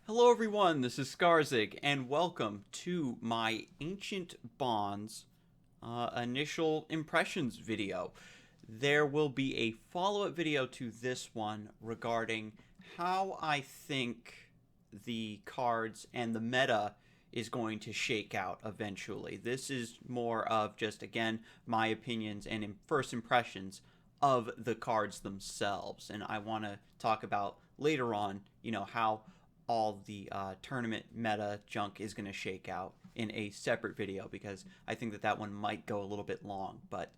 Hello everyone, this is Scarzig, and welcome to my Ancient Bonds initial impressions video. There will be a follow-up video to this one regarding how I think the cards and the meta is going to shake out eventually. This is more of just, again, my opinions and first impressions of the cards themselves, and I want to talk about later on, how all the tournament meta junk is going to shake out in a separate video because I think that one might go a little bit long. But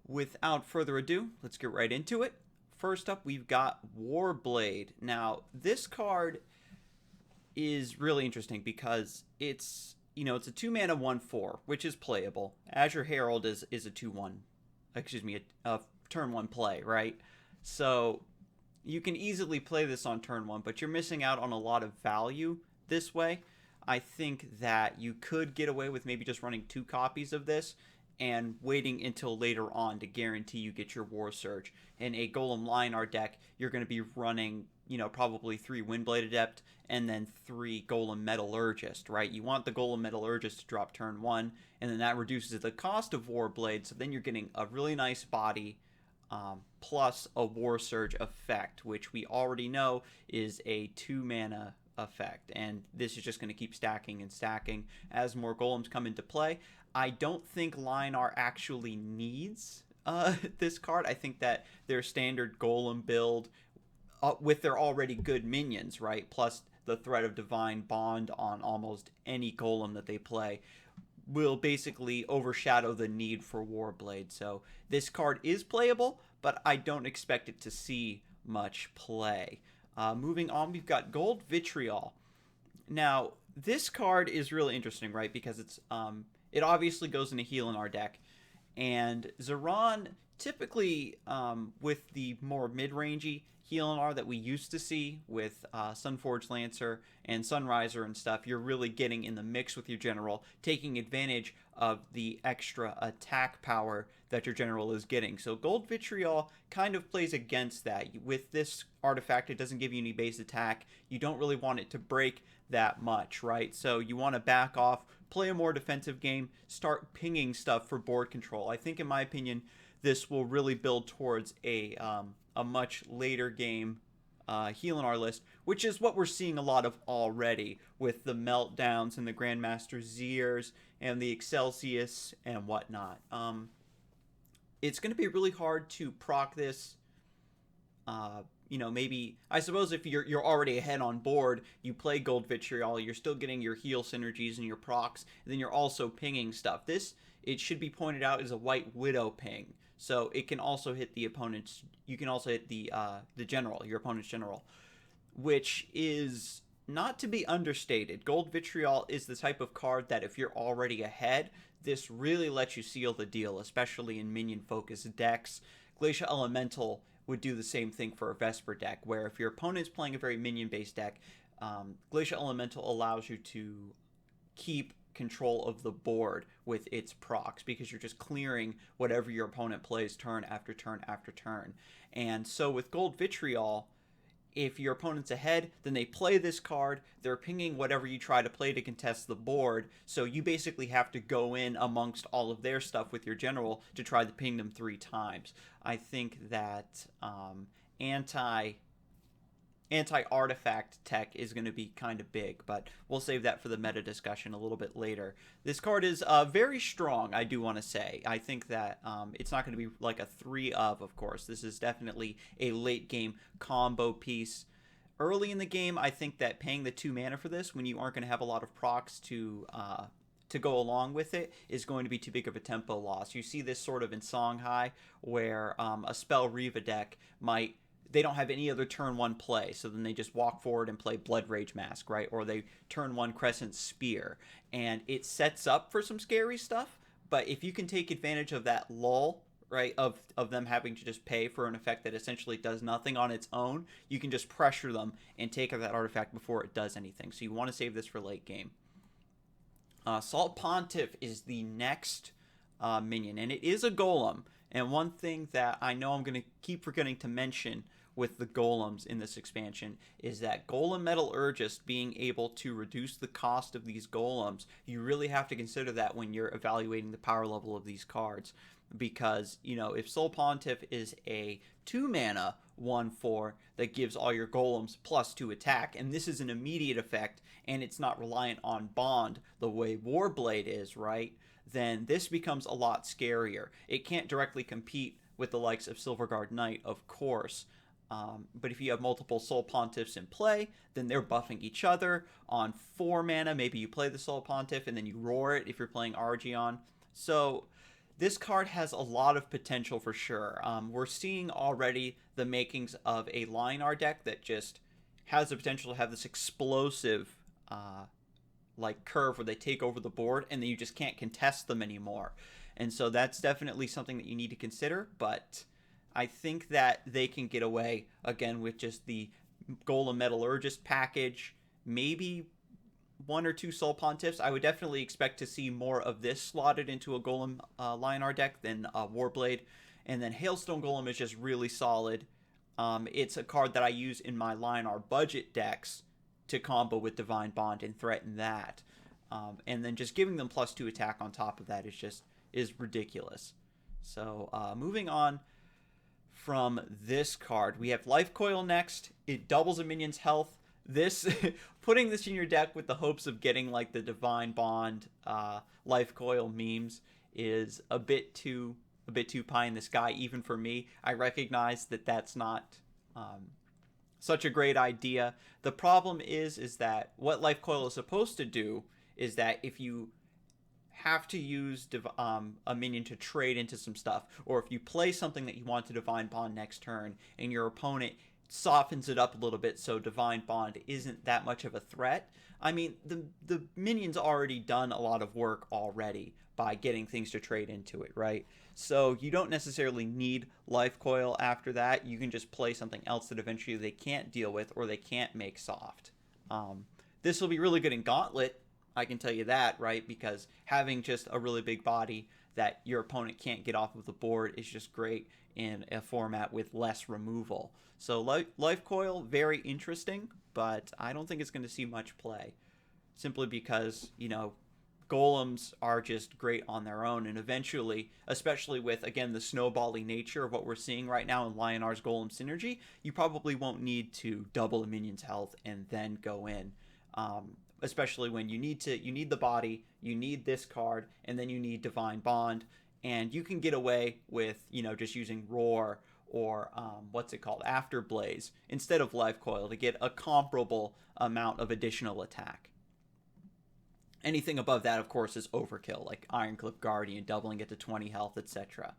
without further ado, let's get right into it. First up, we've got Warblade. Now, this card is really interesting because it's it's a 2-mana 1/4, which is playable. Azure Herald is a 2/1, excuse me, a turn 1 play, right? So you can easily play this on turn 1, but you're missing out on a lot of value this way. I think that you could get away with maybe just running 2 copies of this and waiting until later on to guarantee you get your War Surge. In a Golem Lionar deck, you're going to be running, probably 3 Windblade Adept and then 3 Golem Metallurgist, right? You want the Golem Metallurgist to drop turn 1, and then that reduces the cost of Warblade, so then you're getting a really nice body, plus a War Surge effect, which we already know is a 2-mana effect, and this is just going to keep stacking and stacking as more golems come into play. I don't think Lionar actually needs this card. I think that their standard golem build, with their already good minions, right, plus the threat of Divine Bond on almost any golem that they play, will basically overshadow the need for Warblade. So this card is playable, but I don't expect it to see much play. Moving on, we've got Gold Vitriol. Now, this card is really interesting, right? Because it obviously goes in a heal in our deck. And Zeron, typically with the more mid-rangey Healing that we used to see with Sunforged Lancer and Sunriser and stuff, you're really getting in the mix with your general, taking advantage of the extra attack power that your general is getting. So Gold Vitriol kind of plays against that. With this artifact, it doesn't give you any base attack. You don't really want it to break that much, right? So you want to back off, play a more defensive game, start pinging stuff for board control. I think, in my opinion, this will really build towards a much later game Healing list, which is what we're seeing a lot of already with the Meltdowns and the Grandmaster Zirs and the Excelsius and whatnot. It's going to be really hard to proc this. Maybe, I suppose if you're already ahead on board, you play Gold Vitriol, you're still getting your heal synergies and your procs, and then you're also pinging stuff. This, it should be pointed out, is a White Widow ping. So it can also hit the opponent's, you can also hit the general, your opponent's general, which is not to be understated. Gold Vitriol is the type of card that if you're already ahead, this really lets you seal the deal, especially in minion-focused decks. Glacial Elemental would do the same thing for a Vesper deck, where if your opponent's playing a very minion-based deck, Glacial Elemental allows you to keep control of the board with its procs, because you're just clearing whatever your opponent plays turn after turn after turn. And so with Gold Vitriol, if your opponent's ahead, then they play this card, they're pinging whatever you try to play to contest the board, so you basically have to go in amongst all of their stuff with your general to try to ping them 3 times. I think that anti-artifact tech is going to be kind of big, but we'll save that for the meta discussion a little bit later. This card is very strong, I do want to say. I think that it's not going to be like a 3 of course. This is definitely a late game combo piece. Early in the game, I think that paying the 2 mana for this, when you aren't going to have a lot of procs to go along with it, is going to be too big of a tempo loss. You see this sort of in Songhai, where a Spell Reva deck might, they don't have any other turn 1 play, so then they just walk forward and play Blood Rage Mask, right? Or they turn 1 Crescent Spear, and it sets up for some scary stuff. But if you can take advantage of that lull, right, of them having to just pay for an effect that essentially does nothing on its own, you can just pressure them and take out that artifact before it does anything. So you want to save this for late game. Salt Pontiff is the next minion, and it is a golem. And one thing that I know I'm going to keep forgetting to mention with the golems in this expansion is that Golem Metallurgist being able to reduce the cost of these golems, you really have to consider that when you're evaluating the power level of these cards. Because, you know, if Soul Pontiff is a 2-mana 1/4 that gives all your golems +2 attack, and this is an immediate effect, and it's not reliant on Bond the way Warblade is, right? Then this becomes a lot scarier. It can't directly compete with the likes of Silverguard Knight, of course. But if you have multiple Soul Pontiffs in play, then they're buffing each other. On 4 mana, maybe you play the Soul Pontiff and then you roar it if you're playing Argion. So this card has a lot of potential for sure. We're seeing already the makings of a Lion-R deck that just has the potential to have this explosive like curve where they take over the board and then you just can't contest them anymore. And so that's definitely something that you need to consider, but I think that they can get away again with just the Golem Metallurgist package, maybe 1 or 2 Soul Pontiffs. I would definitely expect to see more of this slotted into a Golem Lion-R deck than Warblade. And then Hailstone Golem is just really solid. It's a card that I use in my Lion-R budget decks to combo with Divine Bond and threaten that. And then just giving them +2 attack on top of that is ridiculous. So moving on from this card, we have Life Coil next. It doubles a minion's health. This putting this in your deck with the hopes of getting like the Divine Bond Life Coil memes is a bit too pie in the sky even for me. I recognize that that's not such a great idea. The problem is that what Life Coil is supposed to do is that if you have to use a minion to trade into some stuff, or if you play something that you want to Divine Bond next turn and your opponent softens it up a little bit so Divine Bond isn't that much of a threat. I mean, the minion's already done a lot of work already by getting things to trade into it, right? So you don't necessarily need Life Coil after that. You can just play something else that eventually they can't deal with or they can't make soft. This will be really good in Gauntlet, I can tell you that, right? Because having just a really big body that your opponent can't get off of the board is just great in a format with less removal. So Life Coil, very interesting, but I don't think it's going to see much play. Simply because, you know, golems are just great on their own, and eventually, especially with, again, the snowbally nature of what we're seeing right now in Lion-R's Golem Synergy, you probably won't need to double a minion's health and then go in. Especially when you need the body, you need this card, and then you need Divine Bond, and you can get away with, you know, just using Roar or Afterblaze instead of Life Coil to get a comparable amount of additional attack. Anything above that, of course, is overkill, like Ironclip Guardian, doubling it to 20 health, etc.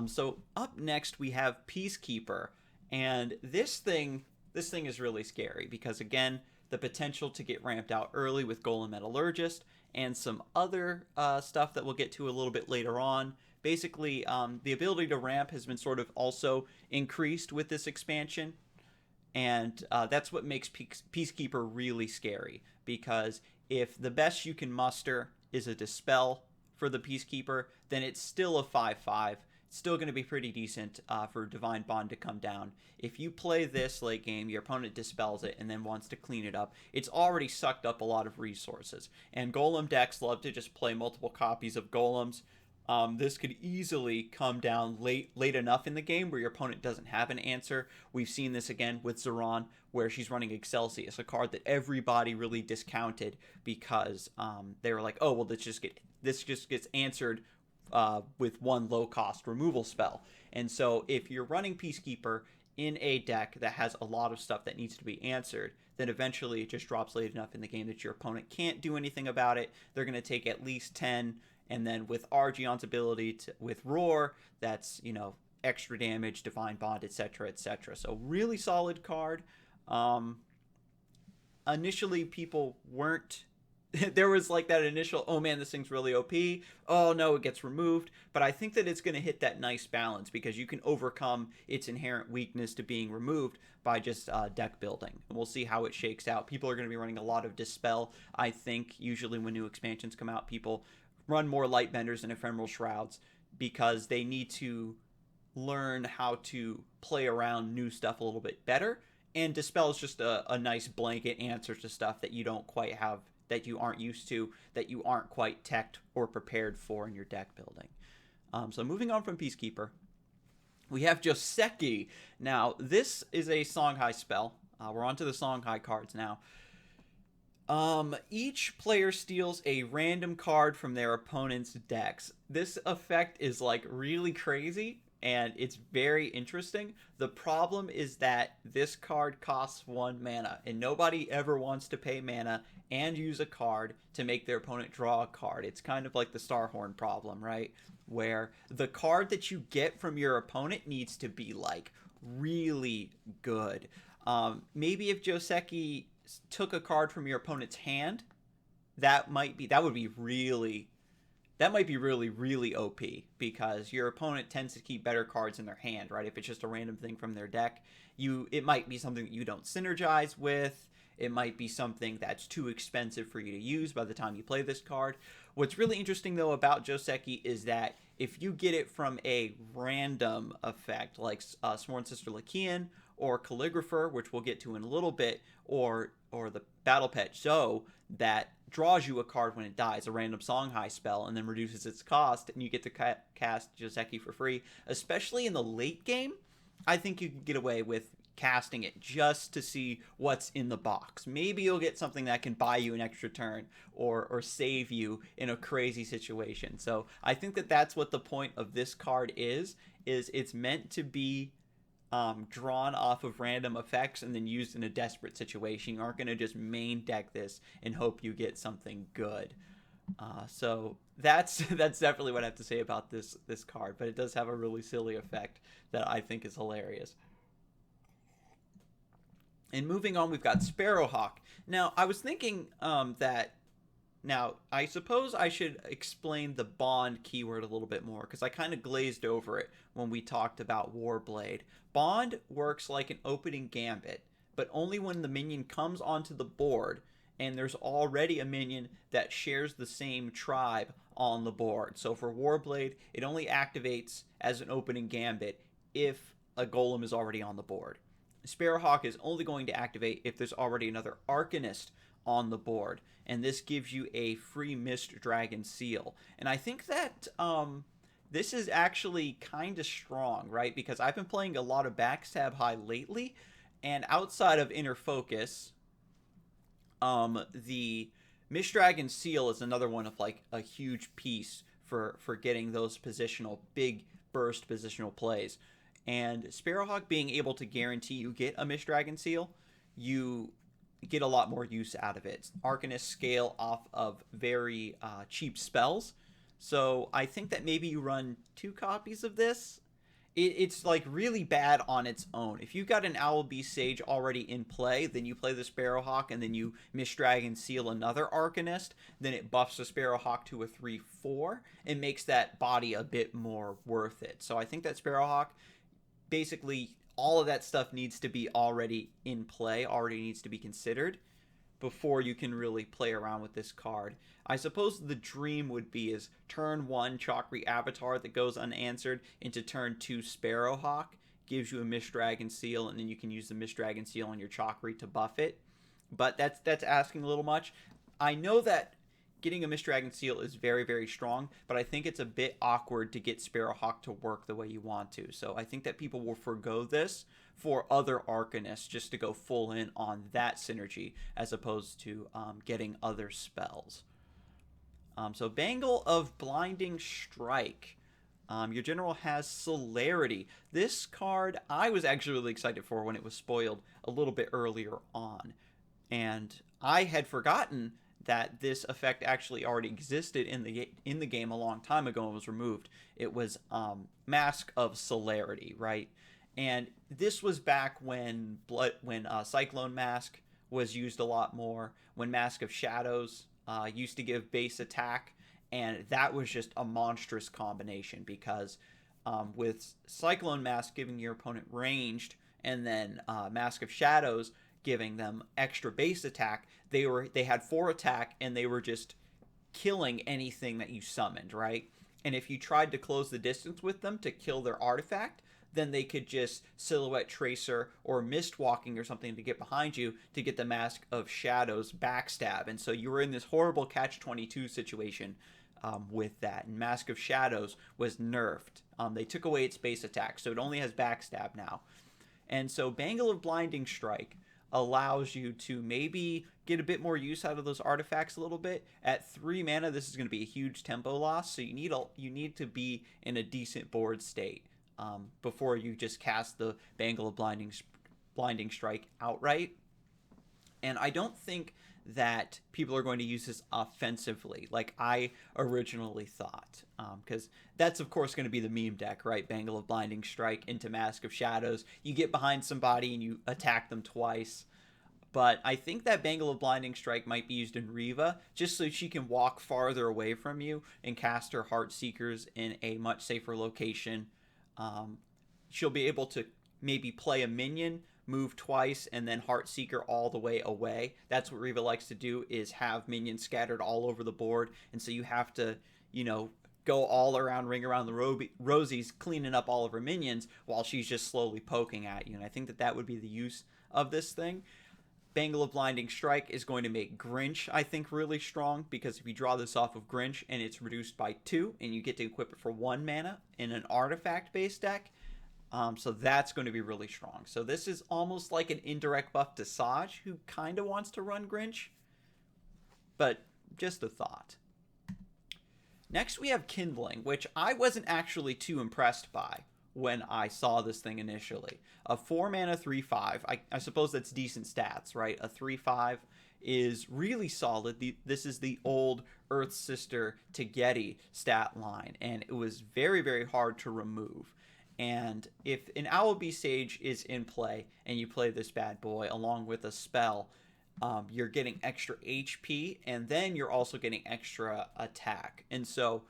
So up next we have Peacekeeper, and this thing is really scary because, again, the potential to get ramped out early with Golem Metallurgist and some other stuff that we'll get to a little bit later on. Basically, the ability to ramp has been sort of also increased with this expansion, and that's what makes Peacekeeper really scary, because if the best you can muster is a Dispel for the Peacekeeper, then it's still a 5/5. It's still going to be pretty decent for Divine Bond to come down. If you play this late game, your opponent dispels it and then wants to clean it up, it's already sucked up a lot of resources. And Golem decks love to just play multiple copies of Golems. This could easily come down late enough in the game where your opponent doesn't have an answer. We've seen this again with Zeron, where she's running Excelsius, a card that everybody really discounted because they were like, oh, well, this just gets answered with one low-cost removal spell. And so if you're running Peacekeeper in a deck that has a lot of stuff that needs to be answered, then eventually it just drops late enough in the game that your opponent can't do anything about it. They're going to take at least 10, and then with Argion's ability with Roar, that's, you know, extra damage, Divine Bond, etc., etc. So really solid card. Initially, people weren't there was like that initial, oh man, this thing's really OP. Oh no, it gets removed. But I think that it's going to hit that nice balance because you can overcome its inherent weakness to being removed by just deck building. And we'll see how it shakes out. People are going to be running a lot of Dispel. I think usually when new expansions come out, people run more Lightbenders and Ephemeral Shrouds because they need to learn how to play around new stuff a little bit better. And Dispel is just a nice blanket answer to stuff that you don't quite have, that you aren't used to, that you aren't quite teched or prepared for in your deck building. So moving on from Peacekeeper, we have Joseki. Now, this is a Songhai spell. We're on to the Songhai cards now. Each player steals a random card from their opponent's decks. This effect is like really crazy, and it's very interesting. The problem is that this card costs 1 mana, and nobody ever wants to pay mana and use a card to make their opponent draw a card. It's kind of like the Starhorn problem, right? Where the card that you get from your opponent needs to be like really good. Maybe if Joseki took a card from your opponent's hand, that might be really OP, because your opponent tends to keep better cards in their hand, right? If it's just a random thing from their deck, it might be something that you don't synergize with. It might be something that's too expensive for you to use by the time you play this card. What's really interesting, though, about Joseki is that if you get it from a random effect, like Sworn Sister Lakian or Calligrapher, which we'll get to in a little bit, or the Battle Pet Zoe, that draws you a card when it dies, a random Songhai spell, and then reduces its cost, and you get to cast Joseki for free. Especially in the late game, I think you can get away with casting it just to see what's in the box. Maybe you'll get something that can buy you an extra turn or save you in a crazy situation. So I think that that's what the point of this card is it's meant to be drawn off of random effects and then used in a desperate situation. You aren't going to just main deck this and hope you get something good. So that's definitely what I have to say about this card, but it does have a really silly effect that I think is hilarious. And moving on, we've got SPARROWHAWK. Now, I was thinking now, I suppose I should explain the bond keyword a little bit more, because I kind of glazed over it when we talked about Warblade. Bond works like an opening gambit, but only when the minion comes onto the board and there's already a minion that shares the same tribe on the board. So for Warblade, it only activates as an opening gambit if a golem is already on the board. SPARROWHAWK is only going to activate if there's already another Arcanist on the board, and this gives you a free Mist Dragon Seal. And I think that this is actually kind of strong, right? Because I've been playing a lot of Backstab High lately, and outside of Inner Focus, the Mist Dragon Seal is another one of like a huge piece for getting those big burst positional plays. And SPARROWHAWK being able to guarantee you get a Mist Dragon Seal, you get a lot more use out of it. Arcanists scale off of very cheap spells, so I think that maybe you run 2 copies of this. It's like really bad on its own. If you've got an Owl Beast Sage already in play, then you play the SPARROWHAWK and then you Mist Dragon Seal another Arcanist, then it buffs the SPARROWHAWK to a 3/4 and makes that body a bit more worth it. So I think that SPARROWHAWK, basically all of that stuff needs to be already in play, already needs to be considered before you can really play around with this card. I suppose the dream would be is turn 1 Chakri Avatar that goes unanswered into turn 2 SPARROWHAWK, gives you a Mist Dragon Seal, and then you can use the Mist Dragon Seal on your Chakri to buff it. But that's asking a little much. I know that getting a Mist Dragon Seal is very, very strong, but I think it's a bit awkward to get SPARROWHAWK to work the way you want to. So I think that people will forgo this for other Arcanists just to go full in on that synergy as opposed to getting other spells. So Bangle of Blinding Strike. Your general has Celerity. This card I was actually really excited for when it was spoiled a little bit earlier on. And I had forgotten that this effect actually already existed in the game a long time ago and was removed. It was Mask of Celerity, right? And this was back when Cyclone Mask was used a lot more, when Mask of Shadows used to give base attack, and that was just a monstrous combination because with Cyclone Mask giving your opponent ranged, and then Mask of Shadows giving them extra base attack, they had 4 attack and they were just killing anything that you summoned, right? And if you tried to close the distance with them to kill their artifact, then they could just Silhouette Tracer or Mist Walking or something to get behind you to get the Mask of Shadows backstab. And so you were in this horrible catch-22 situation with that. And Mask of Shadows was nerfed. They took away its base attack, so it only has backstab now. And so Bangle of Blinding Strike allows you to maybe get a bit more use out of those artifacts a little bit. At 3 mana, this is going to be a huge tempo loss, so you need to be in a decent board state before you just cast the Bangle of Blinding Strike outright. And I don't think that people are going to use this offensively like I originally thought, because that's of course going to be the meme deck, right? Bangle of Blinding Strike into Mask of Shadows. You get behind somebody and you attack them twice. But I think that Bangle of Blinding Strike might be used in Riva just so she can walk farther away from you and cast her Heartseekers in a much safer location. She'll be able to maybe play a minion, move twice, and then Heartseeker all the way away. That's what Riva likes to do, is have minions scattered all over the board. And so you have to, you know, go all around, ring around the rosies, cleaning up all of her minions while she's just slowly poking at you. And I think that that would be the use of this thing. Bangle of Blinding Strike is going to make Grinch, I think, really strong, because if you draw this off of Grinch and it's reduced by 2 and you get to equip it for 1 mana in an artifact-based deck, so that's going to be really strong. So this is almost like an indirect buff to Saj, who kind of wants to run Grinch, but just a thought. Next we have Kindling, which I wasn't actually too impressed by when I saw this thing initially. A 4 mana 3/5, I suppose that's decent stats, right? A 3/5 is really solid. This is the old Earth Sister Tegeti stat line, and it was very, very hard to remove. And if an Owlbeast Sage is in play and you play this bad boy along with a spell, you're getting extra HP, and then you're also getting extra attack. And so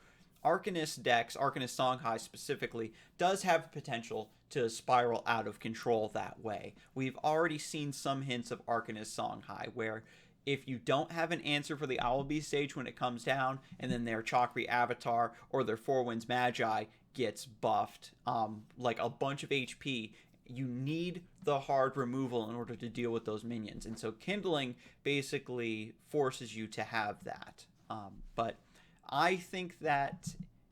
Arcanist decks, Arcanist Songhai specifically, does have potential to spiral out of control that way. We've already seen some hints of Arcanist Songhai, where if you don't have an answer for the Owlbeast Sage when it comes down, and then their Chakri Avatar or their Four Winds Magi gets buffed, like a bunch of HP, you need the hard removal in order to deal with those minions. And so Kindling basically forces you to have that. But I think that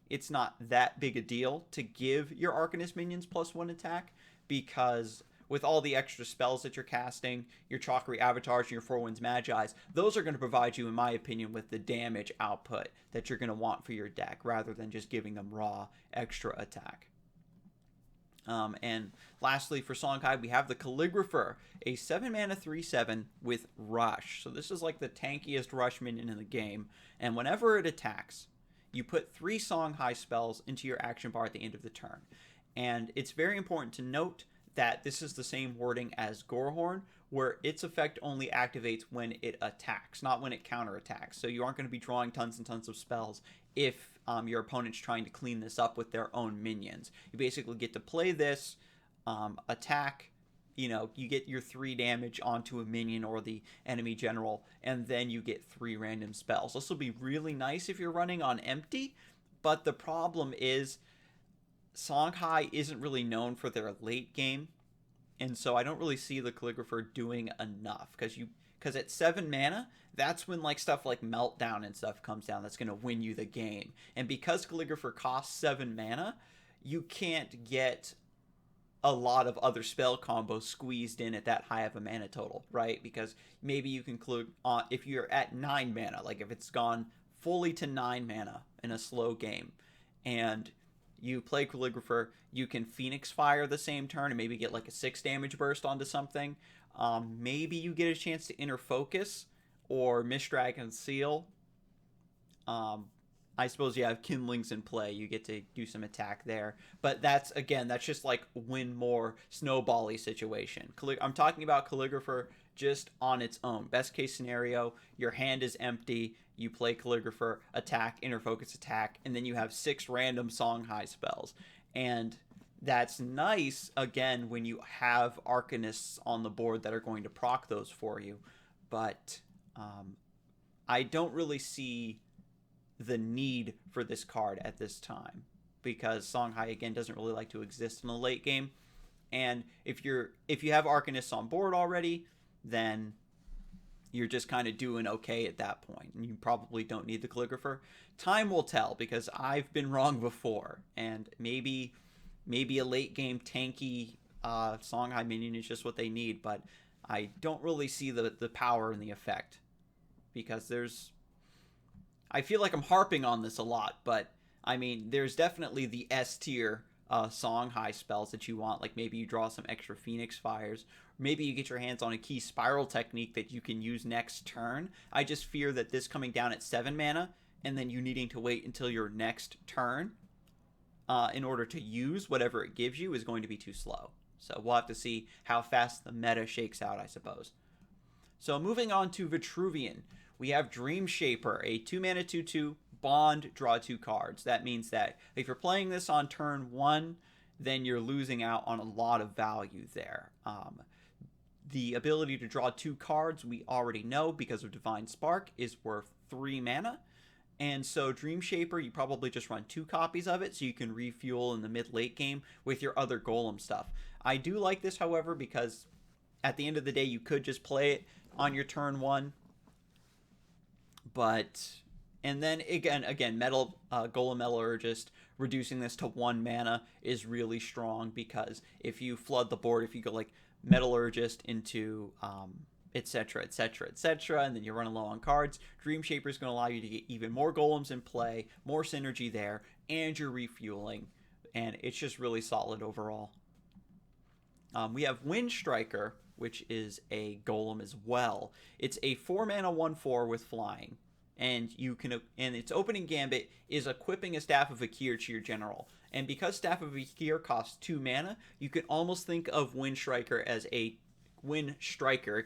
it's not that big a deal to give your Arcanist minions +1 attack, because with all the extra spells that you're casting, your Chakri Avatars and your Four Winds Magi's, those are going to provide you, in my opinion, with the damage output that you're going to want for your deck, rather than just giving them raw extra attack. And lastly, for Songhai, we have the Calligrapher, a 7 mana 3/7 with Rush. So this is like the tankiest Rush minion in the game. And whenever it attacks, you put 3 Songhai spells into your action bar at the end of the turn. And it's very important to note that this is the same wording as Gorehorn, where its effect only activates when it attacks, not when it counterattacks. So you aren't going to be drawing tons and tons of spells if your opponent's trying to clean this up with their own minions. You basically get to play this, attack, you know, you get your 3 damage onto a minion or the enemy general, and then you get 3 random spells. This will be really nice if you're running on empty, but the problem is Songhai isn't really known for their late game, and so I don't really see the Calligrapher doing enough, because at 7 mana, that's when like stuff like Meltdown and stuff comes down that's going to win you the game. And because Calligrapher costs 7 mana, you can't get a lot of other spell combos squeezed in at that high of a mana total, right? Because maybe you conclude on, if you're at 9 mana, like if it's gone fully to 9 mana in a slow game, and you play Calligrapher, you can Phoenix Fire the same turn and maybe get like a 6 damage burst onto something. Maybe you get a chance to Inner Focus or Mistdragon Seal. I suppose you have Kindlings in play. You get to do some attack there. But that's just like win more snowball-y situation. I'm talking about Calligrapher just on its own. Best case scenario, your hand is empty. You play Calligrapher, attack, Inner Focus, attack, and then you have 6 random Songhai spells. And that's nice, again, when you have Arcanists on the board that are going to proc those for you. But I don't really see the need for this card at this time. because Songhai again doesn't really like to exist in the late game. And if you have Arcanists on board already, then you're just kind of doing okay at that point, and you probably don't need the Calligrapher. Time will tell, because I've been wrong before, and maybe a late game tanky Songhai minion is just what they need, but I don't really see the power and the effect, because I feel like I'm harping on this a lot, but I mean, there's definitely the S tier Songhai spells that you want, like maybe you draw some extra Phoenix Fires, maybe you get your hands on a key Spiral technique that you can use next turn. I just fear that this coming down at 7 mana, and then you needing to wait until your next turn in order to use whatever it gives you is going to be too slow. So we'll have to see how fast the meta shakes out, I suppose. So moving on to Vitruvian, we have Dream Shaper, a 2-mana 2/2 bond, draw 2 cards. That means that if you're playing this on turn 1, then you're losing out on a lot of value there. The ability to draw 2 cards, we already know because of Divine Spark, is worth 3 mana. And so Dream Shaper, you probably just run 2 copies of it so you can refuel in the mid-late game with your other Golem stuff. I do like this, however, because at the end of the day, you could just play it on your turn 1. And then again, Golem Metallurgist, reducing this to 1 mana is really strong, because if you flood the board, if you go like Metallurgist into etc, etc, etc, and then you're running low on cards, Dream Shaper is going to allow you to get even more golems in play, more synergy there, and you're refueling, and it's just really solid overall. We have Wind Striker, which is a golem as well. It's a 4-mana 1/4 with flying, and its opening gambit is equipping a Staff of Akir to your general. And because Staff of Akir costs 2 mana, you can almost think of Wind Striker as a Wind Striker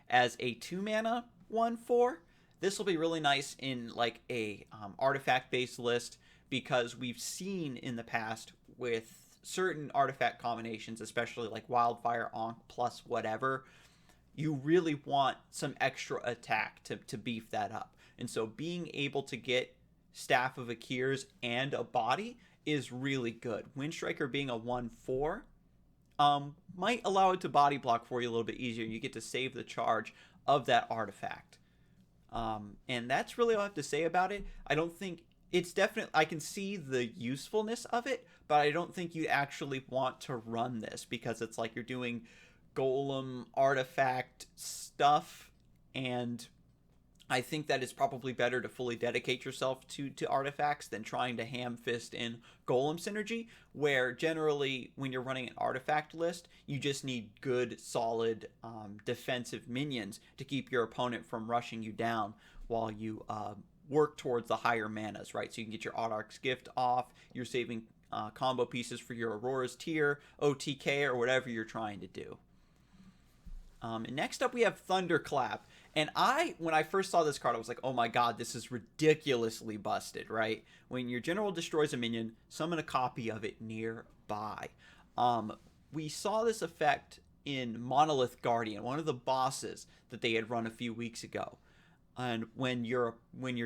as a 2-mana 1/4. This will be really nice in like a artifact-based list, because we've seen in the past with certain artifact combinations, especially like Wildfire, Ankh plus whatever, you really want some extra attack to beef that up. And so being able to get Staff of Akirs and a body is really good. Wind Striker being a 1/4 might allow it to body block for you a little bit easier. You get to save the charge of that artifact. And that's really all I have to say about it. I don't think it's definitely, I can see the usefulness of it, but I don't think you actually want to run this, because it's like you're doing golem artifact stuff, and I think that it's probably better to fully dedicate yourself to artifacts than trying to ham fist in golem synergy, where generally when you're running an artifact list, you just need good, solid defensive minions to keep your opponent from rushing you down while you work towards the higher manas, right? So you can get your Audarch's Gift off, you're saving combo pieces for your Aurora's Tear, OTK, or whatever you're trying to do. And next up we have Thunderclap. And when I first saw this card, I was like, oh my god, this is ridiculously busted, right? When your general destroys a minion, summon a copy of it nearby. We saw this effect in Monolith Guardian, one of the bosses that they had run a few weeks ago. And when your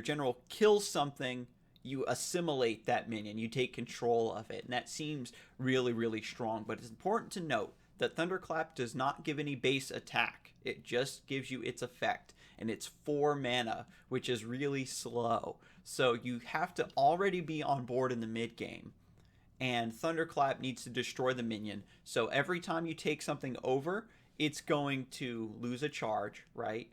general kills something, you assimilate that minion, you take control of it, and that seems really, really strong. But it's important to note that Thunderclap does not give any base attack. It just gives you its effect, and it's 4 mana, which is really slow. So you have to already be on board in the mid game, and Thunderclap needs to destroy the minion. So every time you take something over, it's going to lose a charge, right?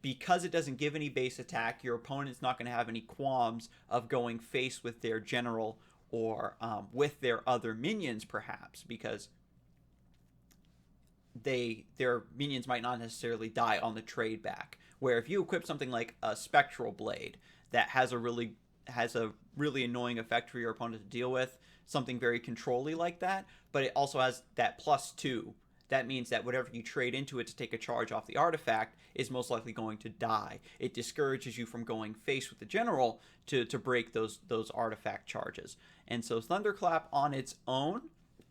Because it doesn't give any base attack, your opponent's not going to have any qualms of going face with their general or with their other minions, perhaps, because their minions might not necessarily die on the trade back. Where if you equip something like a Spectral Blade that has a really annoying effect for your opponent to deal with, something very control-y like that, but it also has that +2. That means that whatever you trade into it to take a charge off the artifact is most likely going to die. It discourages you from going face with the general to break those artifact charges. And so Thunderclap on its own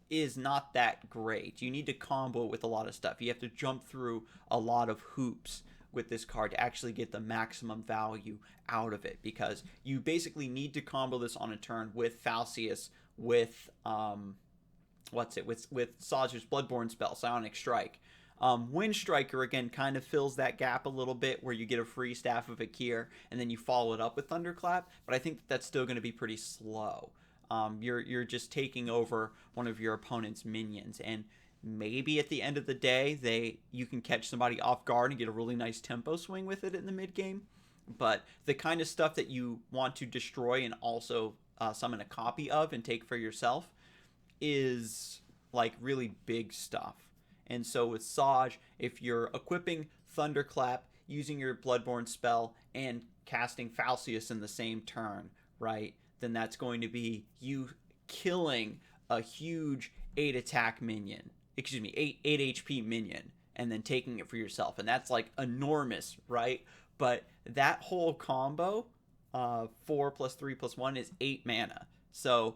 is not that great. You need to combo with a lot of stuff. You have to jump through a lot of hoops with this card to actually get the maximum value out of it, because you basically need to combo this on a turn with Falcius, with with Sazer's Bloodborne spell, Psionic Strike. Wind Striker, again, kind of fills that gap a little bit, where you get a free Staff of Akir, and then you follow it up with Thunderclap, but I think that's still going to be pretty slow. You're just taking over one of your opponent's minions, and maybe at the end of the day, you can catch somebody off guard and get a really nice tempo swing with it in the mid game. But the kind of stuff that you want to destroy and also summon a copy of and take for yourself is like really big stuff. And so with Saj, if you're equipping Thunderclap, using your Bloodborne spell, and casting Falcius in the same turn, right, then that's going to be you killing a huge 8 attack minion, 8 HP minion, and then taking it for yourself. And that's like enormous, right? But that whole combo, 4 plus 3 plus 1 is 8 mana. So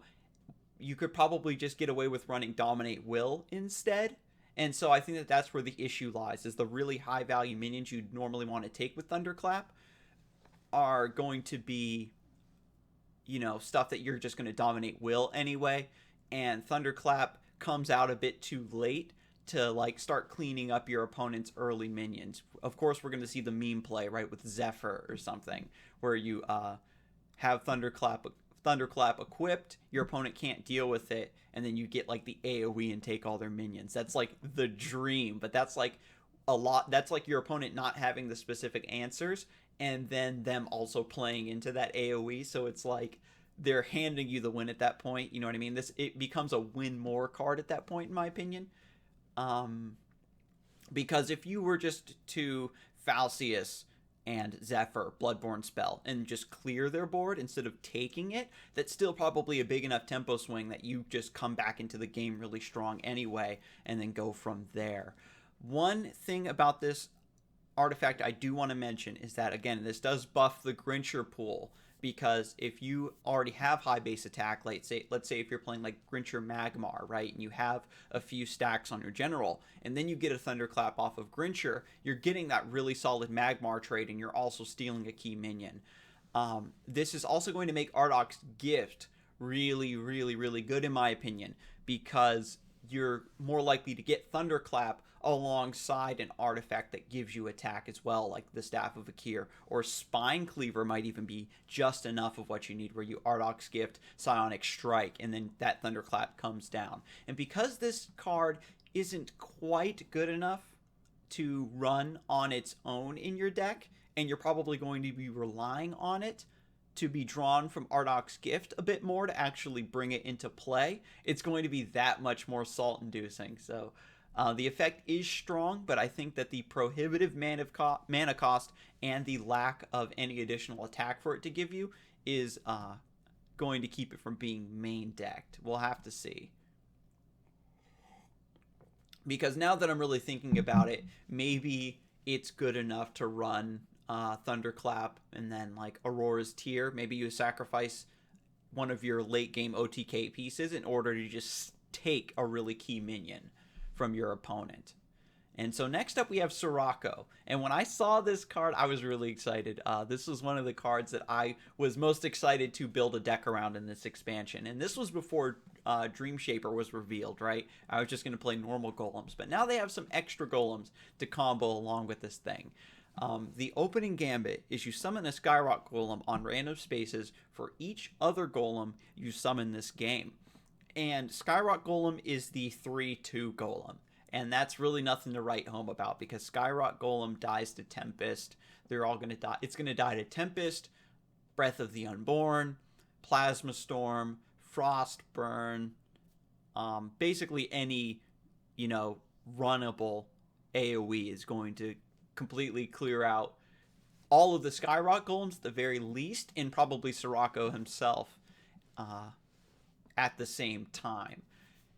you could probably just get away with running Dominate Will instead. And so I think that that's where the issue lies, is the really high value minions you'd normally want to take with Thunderclap are going to be, you know, stuff that you're just going to Dominate Will anyway. And Thunderclap comes out a bit too late to like start cleaning up your opponent's early minions. Of course, we're going to see the meme play, right, with Zephyr or something, where you have Thunderclap equipped, your opponent can't deal with it, and then you get like the AoE and take all their minions. That's like the dream, but that's like a lot. That's like your opponent not having the specific answers, and then them also playing into that AoE. So it's like they're handing you the win at that point. You know what I mean? It becomes a win more card at that point, in my opinion. Because if you were just to Falcius and Zephyr Bloodborne spell and just clear their board instead of taking it, that's still probably a big enough tempo swing that you just come back into the game really strong anyway, and then go from there. One thing about this artifact I do want to mention is that, again, this does buff the Grincher pool, because if you already have high base attack, let's say if you're playing like Grincher Magmar, right, and you have a few stacks on your general, and then you get a Thunderclap off of Grincher, you're getting that really solid Magmar trade, and you're also stealing a key minion. This is also going to make Ardok's Gift really, really, really good, in my opinion, because you're more likely to get Thunderclap alongside an artifact that gives you attack as well, like the Staff of Akir, or Spine Cleaver might even be just enough of what you need, where you Ardok's Gift, Psionic Strike, and then that Thunderclap comes down. And because this card isn't quite good enough to run on its own in your deck, and you're probably going to be relying on it to be drawn from Ardok's Gift a bit more to actually bring it into play, it's going to be that much more salt-inducing. So the effect is strong, but I think that the prohibitive mana cost and the lack of any additional attack for it to give you is going to keep it from being main decked. We'll have to see. Because now that I'm really thinking about it, maybe it's good enough to run Thunderclap and then like Aurora's Tear. Maybe you sacrifice one of your late game OTK pieces in order to just take a really key minion from your opponent. And so next up we have SIROCCO. And when I saw this card, I was really excited. This was one of the cards that I was most excited to build a deck around in this expansion. And this was before Dream Shaper was revealed, right? I was just going to play normal golems. But now they have some extra golems to combo along with this thing. The opening gambit is you summon a Skyrock Golem on random spaces for each other golem you summon this game. And Skyrock Golem is the 3/2 golem. And that's really nothing to write home about, because Skyrock Golem dies to Tempest. They're all going to die. It's going to die to Tempest, Breath of the Unborn, Plasma Storm, Frostburn, basically any, you know, runnable AoE is going to completely clear out all of the Skyrock Golems at the very least, and probably SIROCCO himself at the same time.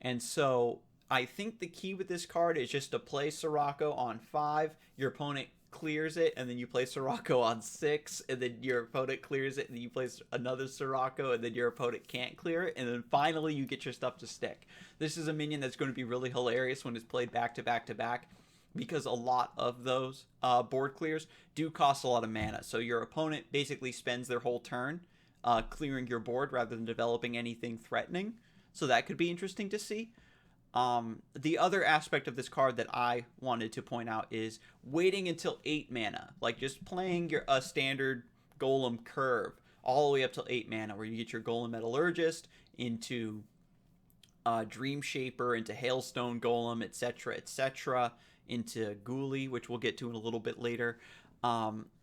And so I think the key with this card is just to play SIROCCO on 5, your opponent clears it, and then you play SIROCCO on 6, and then your opponent clears it, and then you play another SIROCCO, and then your opponent can't clear it, and then finally you get your stuff to stick. This is a minion that's going to be really hilarious when it's played back to back to back, because a lot of those board clears do cost a lot of mana. So your opponent basically spends their whole turn clearing your board rather than developing anything threatening. So that could be interesting to see. The other aspect of this card that I wanted to point out is waiting until 8 mana. Like just playing a standard Golem curve all the way up till 8 mana, where you get your Golem Metallurgist into Dream Shaper, into Hailstone Golem, etc., etc., into Ghoulie, which we'll get to in a little bit later.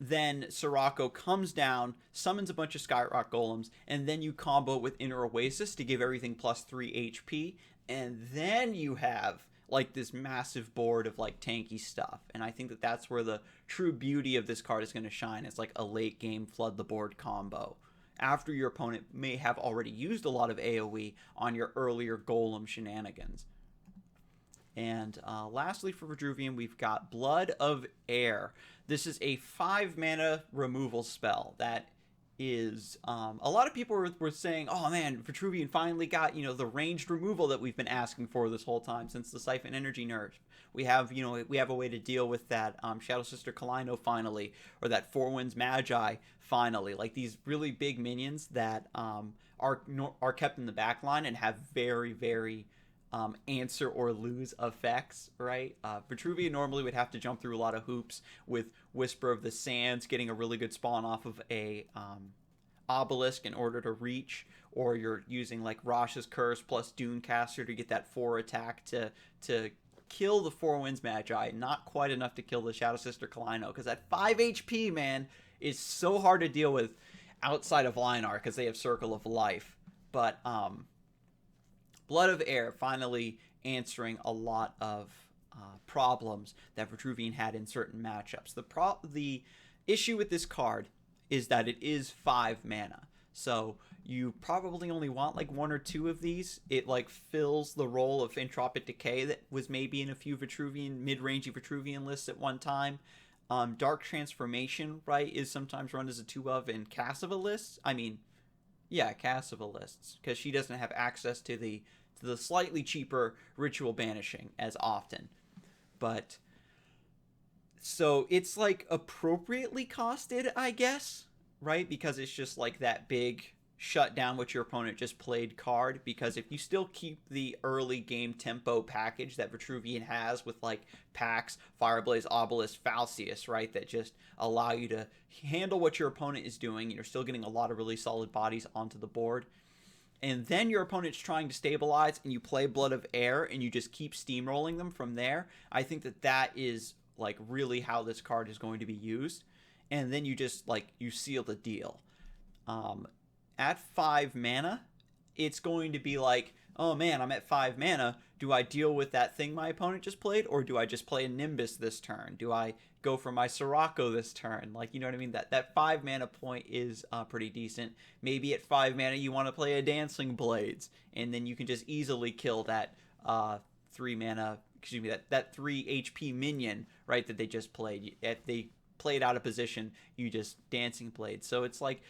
Then Sirocco comes down, summons a bunch of Skyrock Golems, and then you combo with Inner Oasis to give everything plus 3 HP, and then you have like this massive board of like tanky stuff. And I think that that's where the true beauty of this card is going to shine. It's like a late game flood the board combo, after your opponent may have already used a lot of AoE on your earlier Golem shenanigans. And lastly for Vitruvian, we've got Blood of Air. This is a 5 mana removal spell that is, a lot of people were saying, oh man, Vitruvian finally got, the ranged removal that we've been asking for this whole time since the Siphon Energy nerf. We have, we have a way to deal with that Shadow Sister Kalino finally, or that Four Winds Magi finally. Like these really big minions that are kept in the back line and have very, very answer or lose effects, right? Vitruvian normally would have to jump through a lot of hoops with Whisper of the Sands, getting a really good spawn off of a Obelisk in order to reach, or you're using like Rosh's Curse plus Dunecaster to get that 4 attack to kill the Four Winds Magi. Not quite enough to kill the Shadow Sister Kalino, because that 5 HP, man, is so hard to deal with outside of Linar, because they have Circle of Life. But Blood of Air finally answering a lot of problems that Vitruvian had in certain matchups. The issue with this card is that it is 5 mana. So you probably only want like 1 or 2 of these. It like fills the role of Entropic Decay that was maybe in a few Vitruvian, mid-rangey Vitruvian lists at one time. Dark Transformation, right, is sometimes run as a 2 of in Cassiva lists. I mean, yeah, Cassiva lists, because she doesn't have access to the slightly cheaper Ritual Banishing as often. But so it's like appropriately costed, I guess, right? Because it's just like that big shut down what your opponent just played card. Because if you still keep the early game tempo package that Vitruvian has with like Pax, Fireblaze, Obelisk, Falcius, right, that just allow you to handle what your opponent is doing, and you're still getting a lot of really solid bodies onto the board, and then your opponent's trying to stabilize and you play Blood of Air and you just keep steamrolling them from there, I think that that is like really how this card is going to be used. And then you just like, you seal the deal. At 5 mana, it's going to be like, oh man, I'm at 5 mana. Do I deal with that thing my opponent just played, or do I just play a Nimbus this turn? Do I go for my Sirocco this turn? Like, you know what I mean? That 5 mana point is pretty decent. Maybe at 5 mana you want to play a Dancing Blades, and then you can just easily kill that 3 mana, excuse me, that 3 HP minion, right, that they just played. If they played out of position, you just Dancing Blades. So it's like,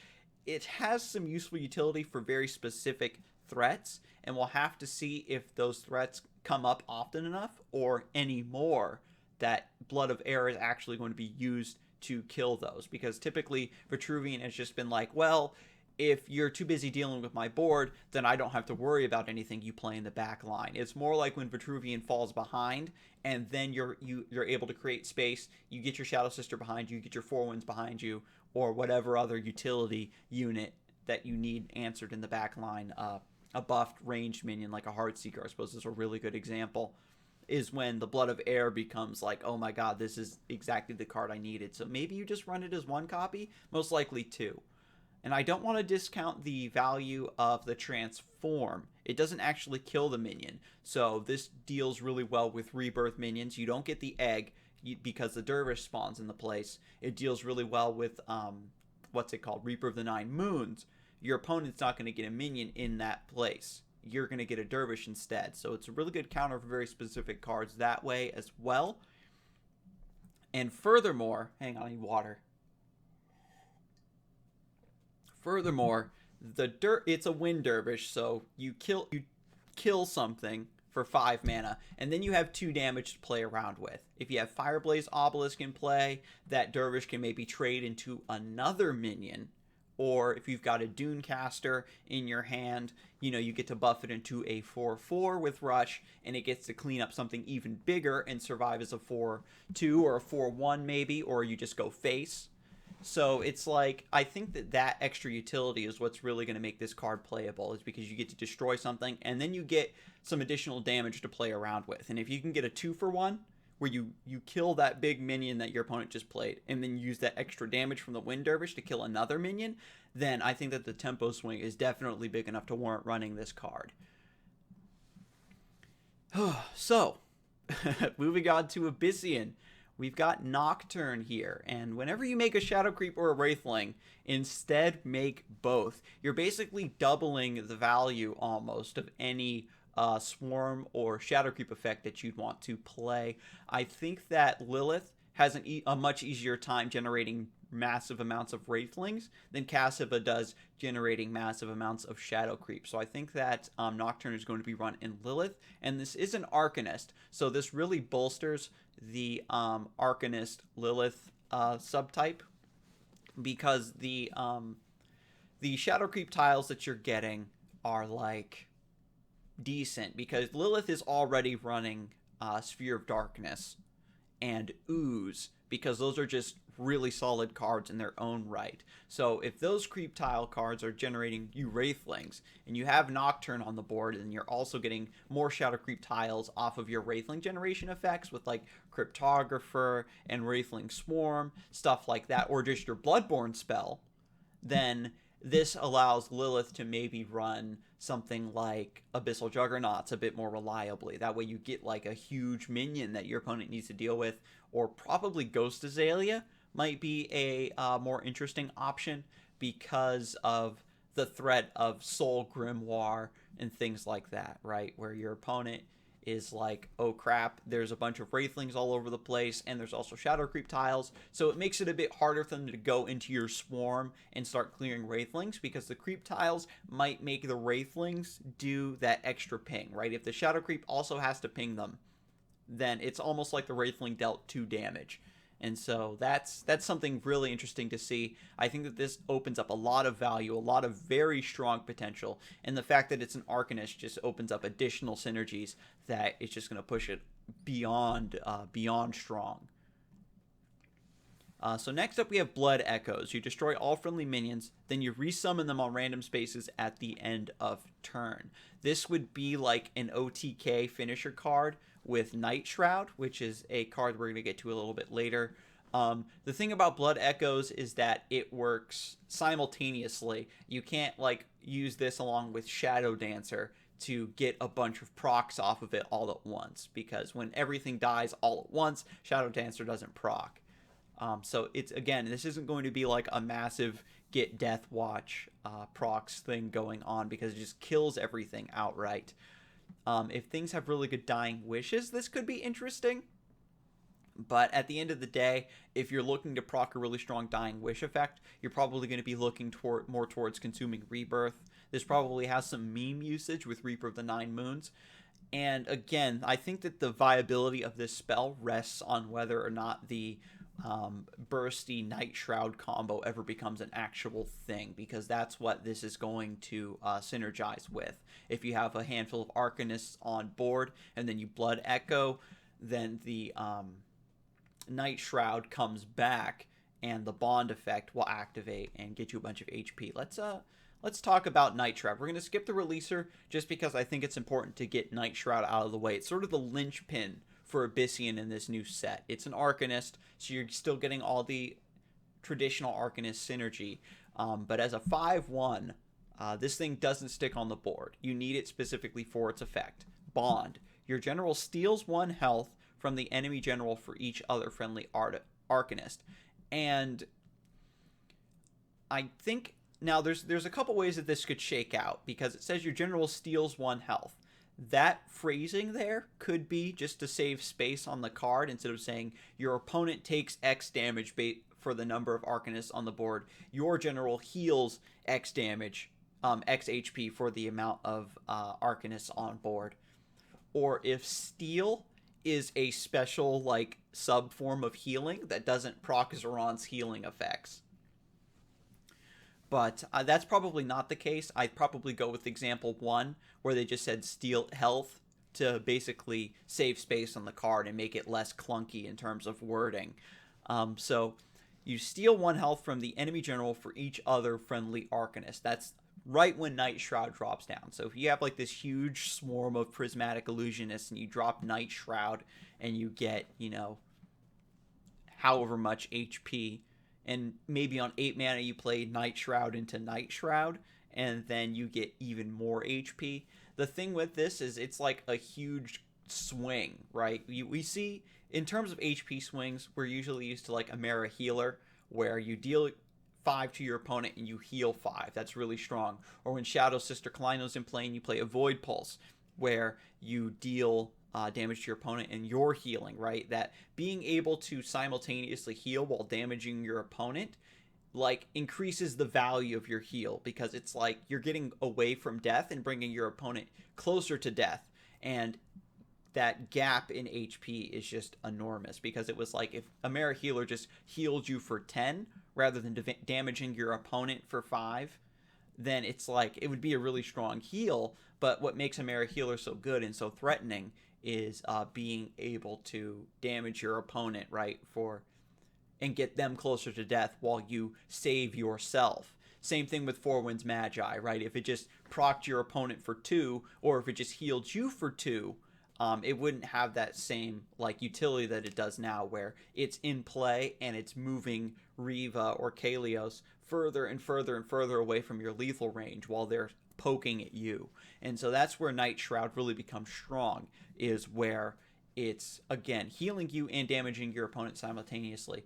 it has some useful utility for very specific threats, and we'll have to see if those threats come up often enough or any more that Blood of Air is actually going to be used to kill those. Because typically Vitruvian has just been like, well, if you're too busy dealing with my board, then I don't have to worry about anything you play in the back line. It's more like when Vitruvian falls behind, and then you're able to create space. You get your Shadow Sister behind you, you get your Four Winds behind you, or whatever other utility unit that you need answered in the back line. A buffed ranged minion like a Heartseeker, I suppose, is a really good example, is when the Blood of Air becomes like, oh my god, this is exactly the card I needed. So maybe you just run it as 1 copy, most likely 2. And I don't want to discount the value of the Transform. It doesn't actually kill the minion, so this deals really well with Rebirth minions. You don't get the egg because the Dervish spawns in the place. It deals really well with, what's it called, Reaper of the Nine Moons. Your opponent's not going to get a minion in that place. You're going to get a Dervish instead. So it's a really good counter for very specific cards that way as well. And furthermore, hang on, I need water. Furthermore, it's a Wind Dervish, so you kill something for 5 mana, and then you have 2 damage to play around with. If you have Fireblaze Obelisk in play, that Dervish can maybe trade into another minion, or if you've got a Dunecaster in your hand, you know, you get to buff it into a 4/4 with Rush, and it gets to clean up something even bigger and survive as a 4/2 or a 4/1 maybe, or you just go face. So it's like, I think that extra utility is what's really going to make this card playable, is because you get to destroy something, and then you get some additional damage to play around with. And if you can get a 2-for-1, where you kill that big minion that your opponent just played, and then use that extra damage from the Wind Dervish to kill another minion, then I think that the tempo swing is definitely big enough to warrant running this card. So, moving on to Abyssinian, we've got Nocturne here, and whenever you make a Shadow Creep or a Wraithling, instead make both. You're basically doubling the value, almost, of any Swarm or Shadow Creep effect that you'd want to play. I think that Lilith has a much easier time generating massive amounts of Wraithlings than Cassiva does generating massive amounts of Shadow Creep. So I think that Nocturne is going to be run in Lilith, and this is an Arcanist, so this really bolsters the Arcanist Lilith subtype, because the Shadow Creep tiles that you're getting are like decent, because Lilith is already running Sphere of Darkness and Ooze, because those are just really solid cards in their own right. So if those creep tile cards are generating you Wraithlings, and you have Nocturne on the board, and you're also getting more Shadow Creep tiles off of your Wraithling generation effects with like Cryptographer and Wraithling Swarm, stuff like that, or just your Bloodborne spell, then this allows Lilith to maybe run something like Abyssal Juggernauts a bit more reliably. That way you get like a huge minion that your opponent needs to deal with, or probably Ghost Azalea might be a more interesting option because of the threat of Soul Grimoire and things like that, right? Where your opponent is like, oh crap, there's a bunch of Wraithlings all over the place, and there's also Shadow Creep tiles, so it makes it a bit harder for them to go into your Swarm and start clearing Wraithlings, because the Creep tiles might make the Wraithlings do that extra ping, right? If the Shadow Creep also has to ping them, then it's almost like the Wraithling dealt 2 damage. And so that's something really interesting to see. I think that this opens up a lot of value, a lot of very strong potential, and the fact that it's an Arcanist just opens up additional synergies that it's just going to push it beyond strong. So next up we have Blood Echoes. You destroy all friendly minions, then you resummon them on random spaces at the end of turn. This would be like an OTK finisher card with NIGHTSHROUD, which is a card we're going to get to a little bit later. The thing about Blood Echoes is that it works simultaneously. You can't like use this along with Shadow Dancer to get a bunch of procs off of it all at once, because when everything dies all at once, Shadow Dancer doesn't proc. So it's, again, this isn't going to be like a massive get Death Watch procs thing going on, because it just kills everything outright. If things have really good Dying Wishes, this could be interesting. But at the end of the day, if you're looking to proc a really strong Dying Wish effect, you're probably going to be looking more towards consuming Rebirth. This probably has some meme usage with Reaper of the Nine Moons. And again, I think that the viability of this spell rests on whether or not the bursty NIGHTSHROUD combo ever becomes an actual thing, because that's what this is going to synergize with. If you have a handful of Arcanists on board and then you Blood Echo, then the NIGHTSHROUD comes back and the bond effect will activate and get you a bunch of HP. Let's talk about NIGHTSHROUD. We're going to skip the releaser just because I think it's important to get NIGHTSHROUD out of the way. It's sort of the linchpin for Abyssinian in this new set. It's an Arcanist, so you're still getting all the traditional Arcanist synergy. But as a 5/1, this thing doesn't stick on the board. You need it specifically for its effect. Bond. Your general steals 1 health from the enemy general for each other friendly Arcanist. And I think now there's a couple ways that this could shake out, because it says your general steals 1 health. That phrasing there could be just to save space on the card. Instead of saying your opponent takes X damage for the number of Arcanists on the board, your general heals X damage, X HP for the amount of Arcanists on board. or if Steel is a special, like, sub-form of healing that doesn't proc Zeron's healing effects. But that's probably not the case. I'd probably go with example 1, where they just said Steel Health to basically save space on the card and make it less clunky in terms of wording. So you steal 1 health from the enemy general for each other friendly Arcanist. That's right when NIGHTSHROUD drops down. So if you have like this huge swarm of Prismatic Illusionists and you drop NIGHTSHROUD and you get, you know, however much HP, and maybe on 8 mana you play NIGHTSHROUD into NIGHTSHROUD, and then you get even more HP. The thing with this is it's like a huge swing, right? We see, in terms of HP swings, we're usually used to like a Mera Healer, where you deal 5 to your opponent and you heal 5. That's really strong. Or when Shadow Sister Kalino's in play and you play a Void Pulse, where you deal damage to your opponent and you're healing, right? That being able to simultaneously heal while damaging your opponent, like, increases the value of your heal, because it's like you're getting away from death and bringing your opponent closer to death. And that gap in HP is just enormous, because it was like if a Mera Healer just healed you for 10 rather than damaging your opponent for 5, then it's like it would be a really strong heal. But what makes a Mera Healer so good and so threatening is being able to damage your opponent, right, and get them closer to death while you save yourself. Same thing with Four Winds Magi, right? If it just procced your opponent for 2, or if it just healed you for 2, it wouldn't have that same like utility that it does now, where it's in play and it's moving Riva or Kalios further and further and further away from your lethal range while they're poking at you. And so that's where NIGHTSHROUD really becomes strong, is where it's, again, healing you and damaging your opponent simultaneously.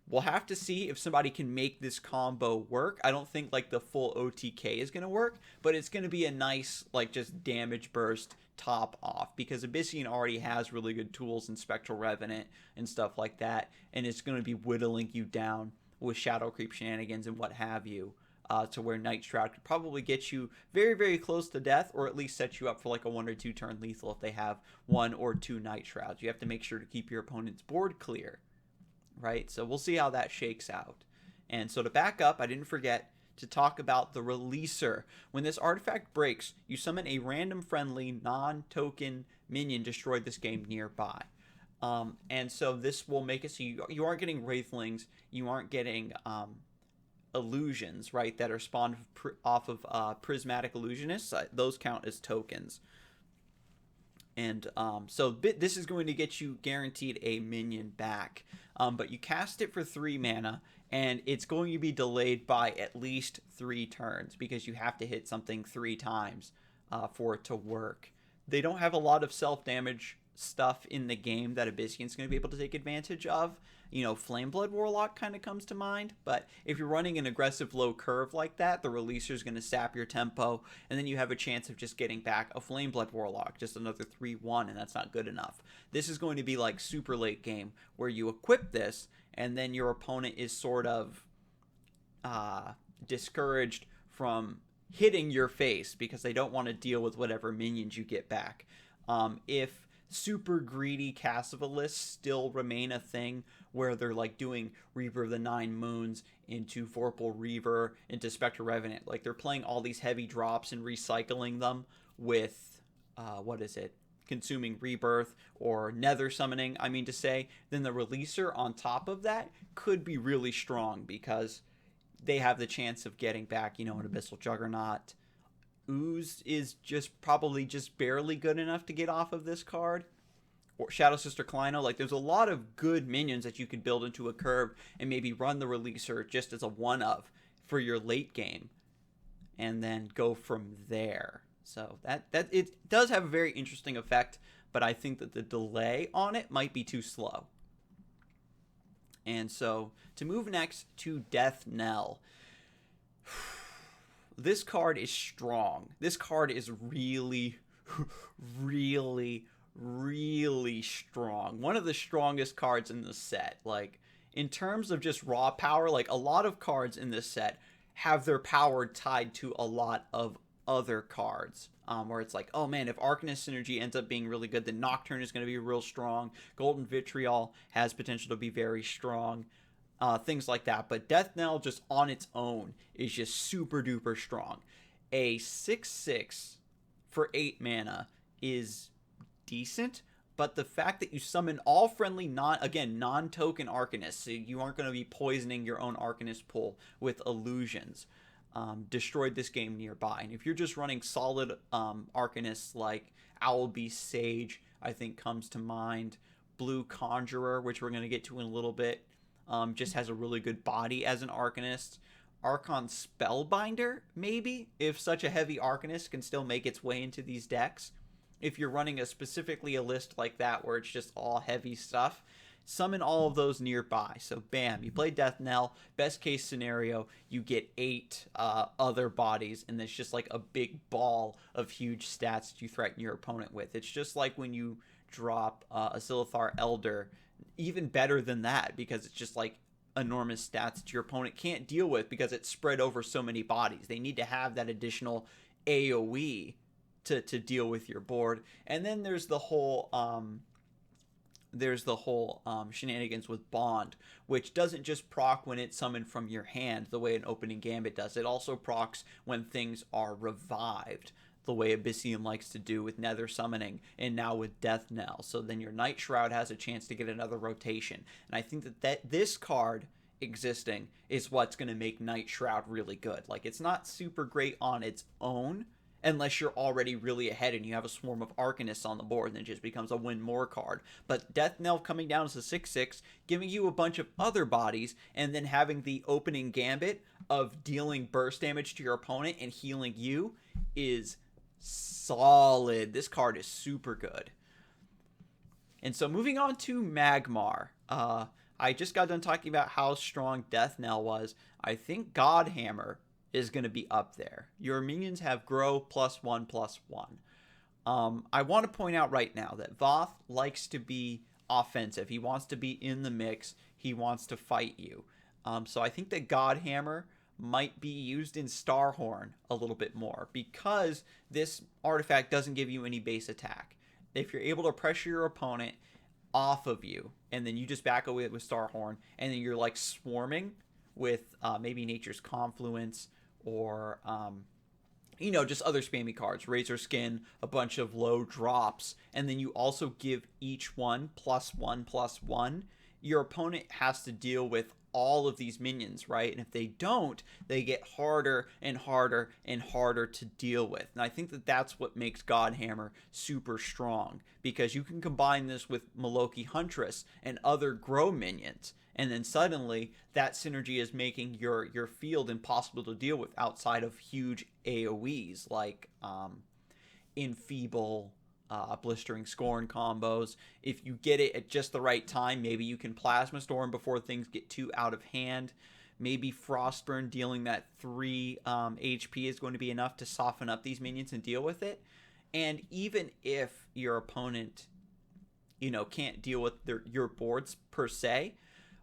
We'll have to see if somebody can make this combo work. I don't think like the full OTK is going to work, but it's going to be a nice, like, just damage burst top off, because Abyssinian already has really good tools in Spectral Revenant and stuff like that, and it's going to be whittling you down with Shadow Creep shenanigans and what have you, to where NIGHTSHROUD could probably get you very, very close to death, or at least set you up for like a 1 or 2 turn lethal if they have 1 or 2 NIGHTSHROUDs. You have to make sure to keep your opponent's board clear, right? So we'll see how that shakes out. And so to back up, I didn't forget to talk about the releaser. When this artifact breaks, you summon a random friendly non-token minion destroyed this game nearby. And so this will make it so you aren't getting Wraithlings, you aren't getting illusions, right, that are spawned off of Prismatic Illusionists. Those count as tokens. And so this is going to get you guaranteed a minion back. But you cast it for 3 mana, and it's going to be delayed by at least 3 turns, because you have to hit something 3 times for it to work. They don't have a lot of self-damage stuff in the game that Abyssinian's going to be able to take advantage of. You know, Flameblood Warlock kind of comes to mind, but if you're running an aggressive low curve like that, the releaser is going to sap your tempo, and then you have a chance of just getting back a Flameblood Warlock, just another 3/1, and that's not good enough. This is going to be like super late game, where you equip this, and then your opponent is sort of discouraged from hitting your face, because they don't want to deal with whatever minions you get back. If super greedy Cascavalists still remain a thing, where they're like doing Reaver of the Nine Moons into Vorpal Reaver, into Spectral Revenant, like they're playing all these heavy drops and recycling them with, Consuming Rebirth or Nether Summoning, I mean to say, then the releaser on top of that could be really strong, because they have the chance of getting back, you know, an Abyssal Juggernaut. Ooze is probably just barely good enough to get off of this card. Or Shadow Sister Kalino. Like, there's a lot of good minions that you could build into a curve and maybe run the releaser just as a one-of for your late game, and then go from there. So that it does have a very interesting effect, but I think that the delay on it might be too slow. And so to move next to Death Knell. This card is strong. This card is really, really, really strong. One of the strongest cards in the set. Like, in terms of just raw power, like, a lot of cards in this set have their power tied to a lot of other cards, where it's like, oh man, if Arcanist synergy ends up being really good, then Nocturne is going to be real strong. Golden Vitriol has potential to be very strong. Things like that. But Death Knell just on its own is just super duper strong. A 6/6 for 8 mana is decent, but the fact that you summon all friendly non-token Arcanists, so you aren't going to be poisoning your own Arcanist pool with illusions, destroyed this game nearby. And if you're just running solid Arcanists like Owlbeast Sage, I think comes to mind. Blue Conjurer, which we're going to get to in a little bit, just has a really good body as an Arcanist. Archon Spellbinder, maybe, if such a heavy Arcanist can still make its way into these decks. If you're running specifically a list like that where it's just all heavy stuff, summon all of those nearby. So bam, you play Death Knell. Best case scenario, you get 8 other bodies, and it's just like a big ball of huge stats that you threaten your opponent with. It's just like when you drop a Silithar Elder, even better than that, because it's just like enormous stats that your opponent can't deal with because it's spread over so many bodies. They need to have that additional AoE to deal with your board. And then there's the whole shenanigans with Bond, which doesn't just proc when it's summoned from your hand the way an opening gambit does. It also procs when things are revived, the way Abyssium likes to do with Nether Summoning, and now with Death Knell. So then your NIGHTSHROUD has a chance to get another rotation. And I think that this card existing is what's going to make NIGHTSHROUD really good. Like, it's not super great on its own, unless you're already really ahead and you have a swarm of Arcanists on the board, and then it just becomes a win more card. But Death Knell coming down as a 6/6, giving you a bunch of other bodies, and then having the opening gambit of dealing burst damage to your opponent and healing you is solid. This card is super good. And so moving on to Magmar. I just got done talking about how strong Death Knell was. I think Godhammer is going to be up there. Your minions have grow +1/+1. I want to point out right now that Voth likes to be offensive. He wants to be in the mix. He wants to fight you. So I think that Godhammer might be used in Starhorn a little bit more, because this artifact doesn't give you any base attack. If you're able to pressure your opponent off of you, and then you just back away with Starhorn, and then you're like swarming with maybe Nature's Confluence, or just other spammy cards, Razor Skin, a bunch of low drops, and then you also give each one +1/+1, your opponent has to deal with all of these minions, right? And if they don't, they get harder and harder and harder to deal with. And I think that that's what makes Godhammer super strong, because you can combine this with Maloki Huntress and other grow minions, and then suddenly that synergy is making your field impossible to deal with outside of huge AoEs like Enfeeble, Blistering Scorn combos. If you get it at just the right time, maybe you can Plasma Storm before things get too out of hand. Maybe Frostburn dealing that 3 HP is going to be enough to soften up these minions and deal with it. And even if your opponent, can't deal with your boards per se,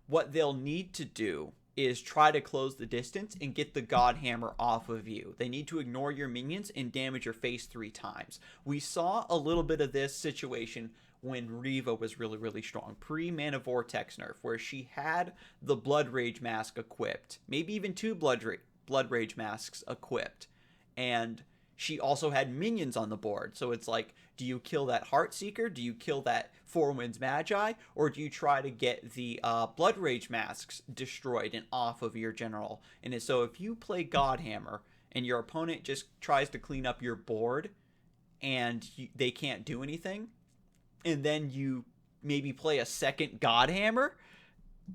what they'll need to do is try to close the distance and get the Godhammer off of you. They need to ignore your minions and damage your face 3 times. We saw a little bit of this situation when Riva was really, really strong, pre-Mana Vortex nerf, where she had the Blood Rage Mask equipped, maybe even 2 Blood Rage Masks equipped, and she also had minions on the board. So it's like, do you kill that Heartseeker? Do you kill that Four Winds Magi? Or do you try to get the Blood Rage Masks destroyed and off of your general? And so if you play Godhammer and your opponent just tries to clean up your board and they can't do anything, and then you maybe play a second Godhammer,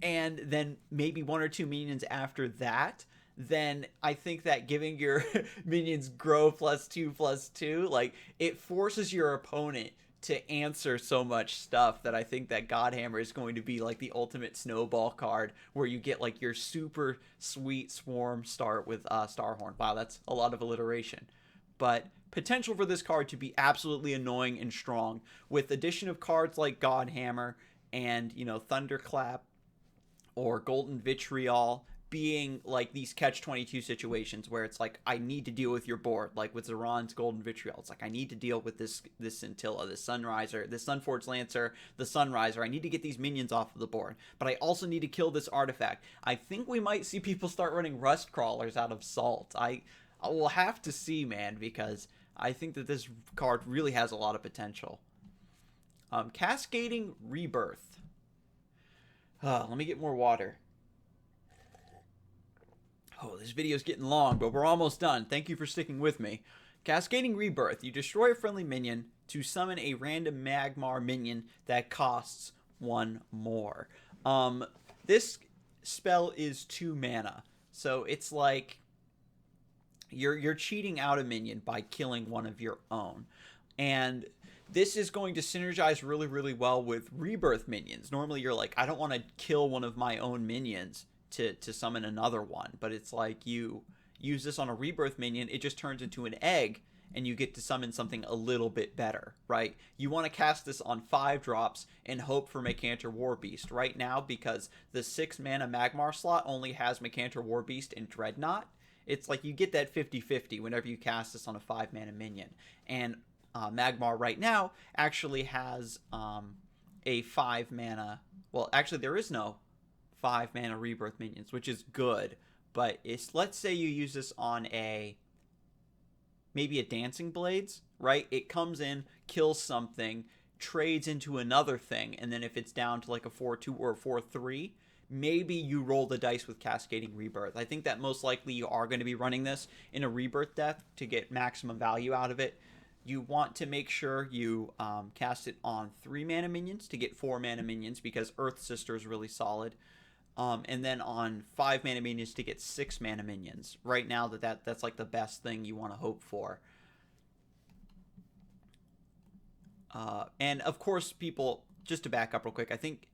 and then maybe 1 or 2 minions after that, then I think that giving your minions grow +2/+2, like, it forces your opponent to answer so much stuff that I think that Godhammer is going to be like the ultimate snowball card, where you get like your super sweet swarm start with Starhorn. Wow, that's a lot of alliteration. But potential for this card to be absolutely annoying and strong, with addition of cards like Godhammer and, Thunderclap or Golden Vitriol being like these catch-22 situations where it's like, I need to deal with your board, like with Zeron's Golden Vitriol. It's like, I need to deal with this Scintilla, this Sunriser, this Sunforged Lancer, the Sunriser. I need to get these minions off of the board, but I also need to kill this artifact. I think we might see people start running Rust Crawlers out of Salt. I will have to see, man, because I think that this card really has a lot of potential. Cascading Rebirth. Let me get more water. Oh, this video's getting long, but we're almost done. Thank you for sticking with me. Cascading Rebirth. You destroy a friendly minion to summon a random Magmar minion that costs 1 more. This spell is 2 mana. So it's like you're cheating out a minion by killing one of your own. And this is going to synergize really, really well with Rebirth minions. Normally you're like, I don't want to kill one of my own minions to summon another one, but it's like you use this on a Rebirth minion, it just turns into an egg, and you get to summon something a little bit better, right? You want to cast this on 5 drops and hope for Macantor Warbeast. Right now, because the 6 mana Magmar slot only has Macantor Warbeast and Dreadnought, it's like you get that 50-50 whenever you cast this on a 5 mana minion. And Magmar right now actually has a 5 mana, well, actually there is no 5 mana Rebirth minions, which is good, but let's say you use this on maybe a Dancing Blades, right? It comes in, kills something, trades into another thing, and then if it's down to like a 4-2 or a 4-3, maybe you roll the dice with Cascading Rebirth. I think that most likely you are going to be running this in a Rebirth death to get maximum value out of it. You want to make sure you cast it on 3 mana minions to get 4 mana minions, because Earth Sister is really solid. And then on 5 mana minions to get 6 mana minions. Right now, that's like the best thing you want to hope for. And of course, people, just to back up real quick, I think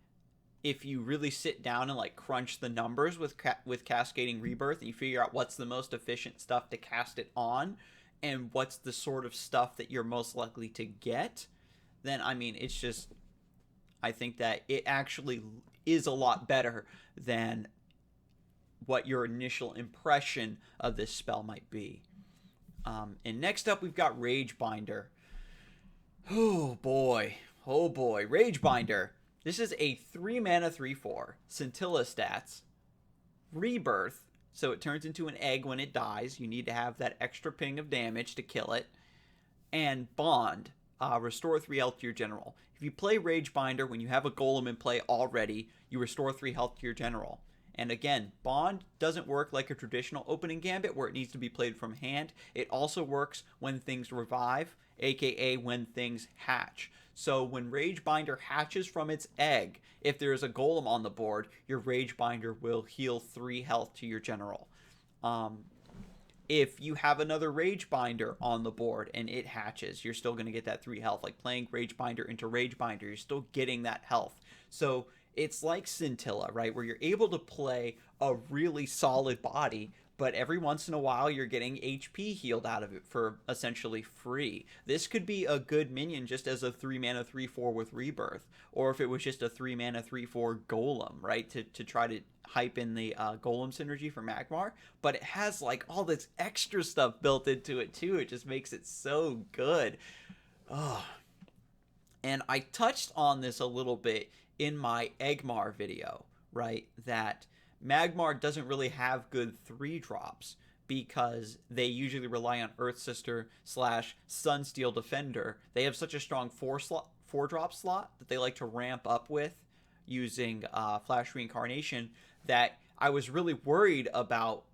if you really sit down and like crunch the numbers with Cascading Rebirth, and you figure out what's the most efficient stuff to cast it on, and what's the sort of stuff that you're most likely to get, then I mean, it's just, I think that it actually is a lot better than what your initial impression of this spell might be. And next up, we've got Ragebinder. Oh boy, Ragebinder. This is a 3 mana 3/4 Scintilla stats, Rebirth, so it turns into an egg when it dies. You need to have that extra ping of damage to kill it, and Bond. Restore 3 health to your general. If you play Ragebinder when you have a golem in play already, you restore 3 health to your general. And again, Bond doesn't work like a traditional opening gambit where it needs to be played from hand. It also works when things revive, aka when things hatch. So when Ragebinder hatches from its egg, if there is a golem on the board, your Ragebinder will heal 3 health to your general. If you have another Ragebinder on the board and it hatches, you're still going to get that 3 health. Like playing Ragebinder into Ragebinder, you're still getting that health. So it's like Scintilla, right? Where you're able to play a really solid body, but every once in a while you're getting HP healed out of it for essentially free. This could be a good minion just as a 3 mana 3/4 with Rebirth, or if it was just a 3 mana 3/4 Golem, right? To try to hype in the Golem synergy for Magmar, but it has like all this extra stuff built into it too. It just makes it so good. Oh. And I touched on this a little bit in my Eggmar video, right? That Magmar doesn't really have good 3-drops because they usually rely on Earth Sister / Sunsteel Defender. They have such a strong 4-drop slot that they like to ramp up with using Flash Reincarnation, that I was really worried about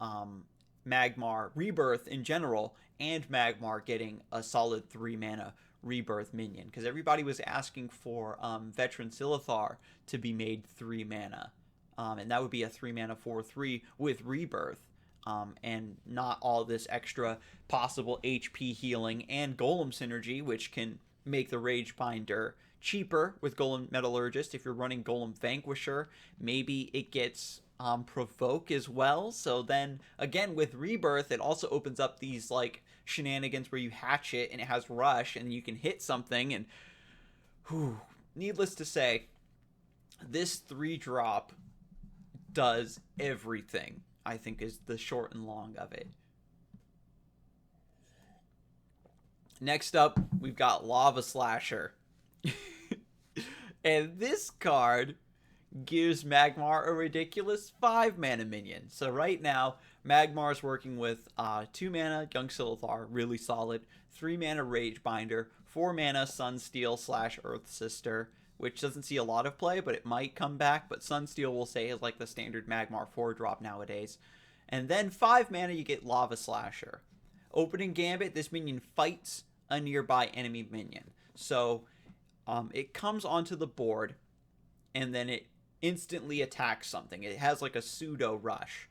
Magmar Rebirth in general and Magmar getting a solid 3 mana Rebirth minion, because everybody was asking for Veteran Silithar to be made 3 mana, and that would be a 3 mana 4/3 with Rebirth, and not all this extra possible HP healing and Golem synergy, which can make the Ragebinder cheaper with Golem Metallurgist. If you're running Golem Vanquisher, maybe it gets Provoke as well. So then again with Rebirth, it also opens up these like shenanigans where you hatch it and it has Rush and you can hit something. And needless to say, this 3-drop does everything. I think, is the short and long of it. Next up, we've got Lavaslasher. And this card gives Magmar a ridiculous 5 mana minion. So right now, Magmar's working with 2 mana Young Silithar, really solid, 3 mana Ragebinder, 4 mana Sunsteel / Earth Sister, which doesn't see a lot of play, but it might come back. But Sunsteel, we'll say, is like the standard Magmar 4-drop nowadays. And then 5 mana, you get Lavaslasher. Opening Gambit, this minion fights a nearby enemy minion. So it comes onto the board, and then it instantly attacks something. It has like a pseudo rush.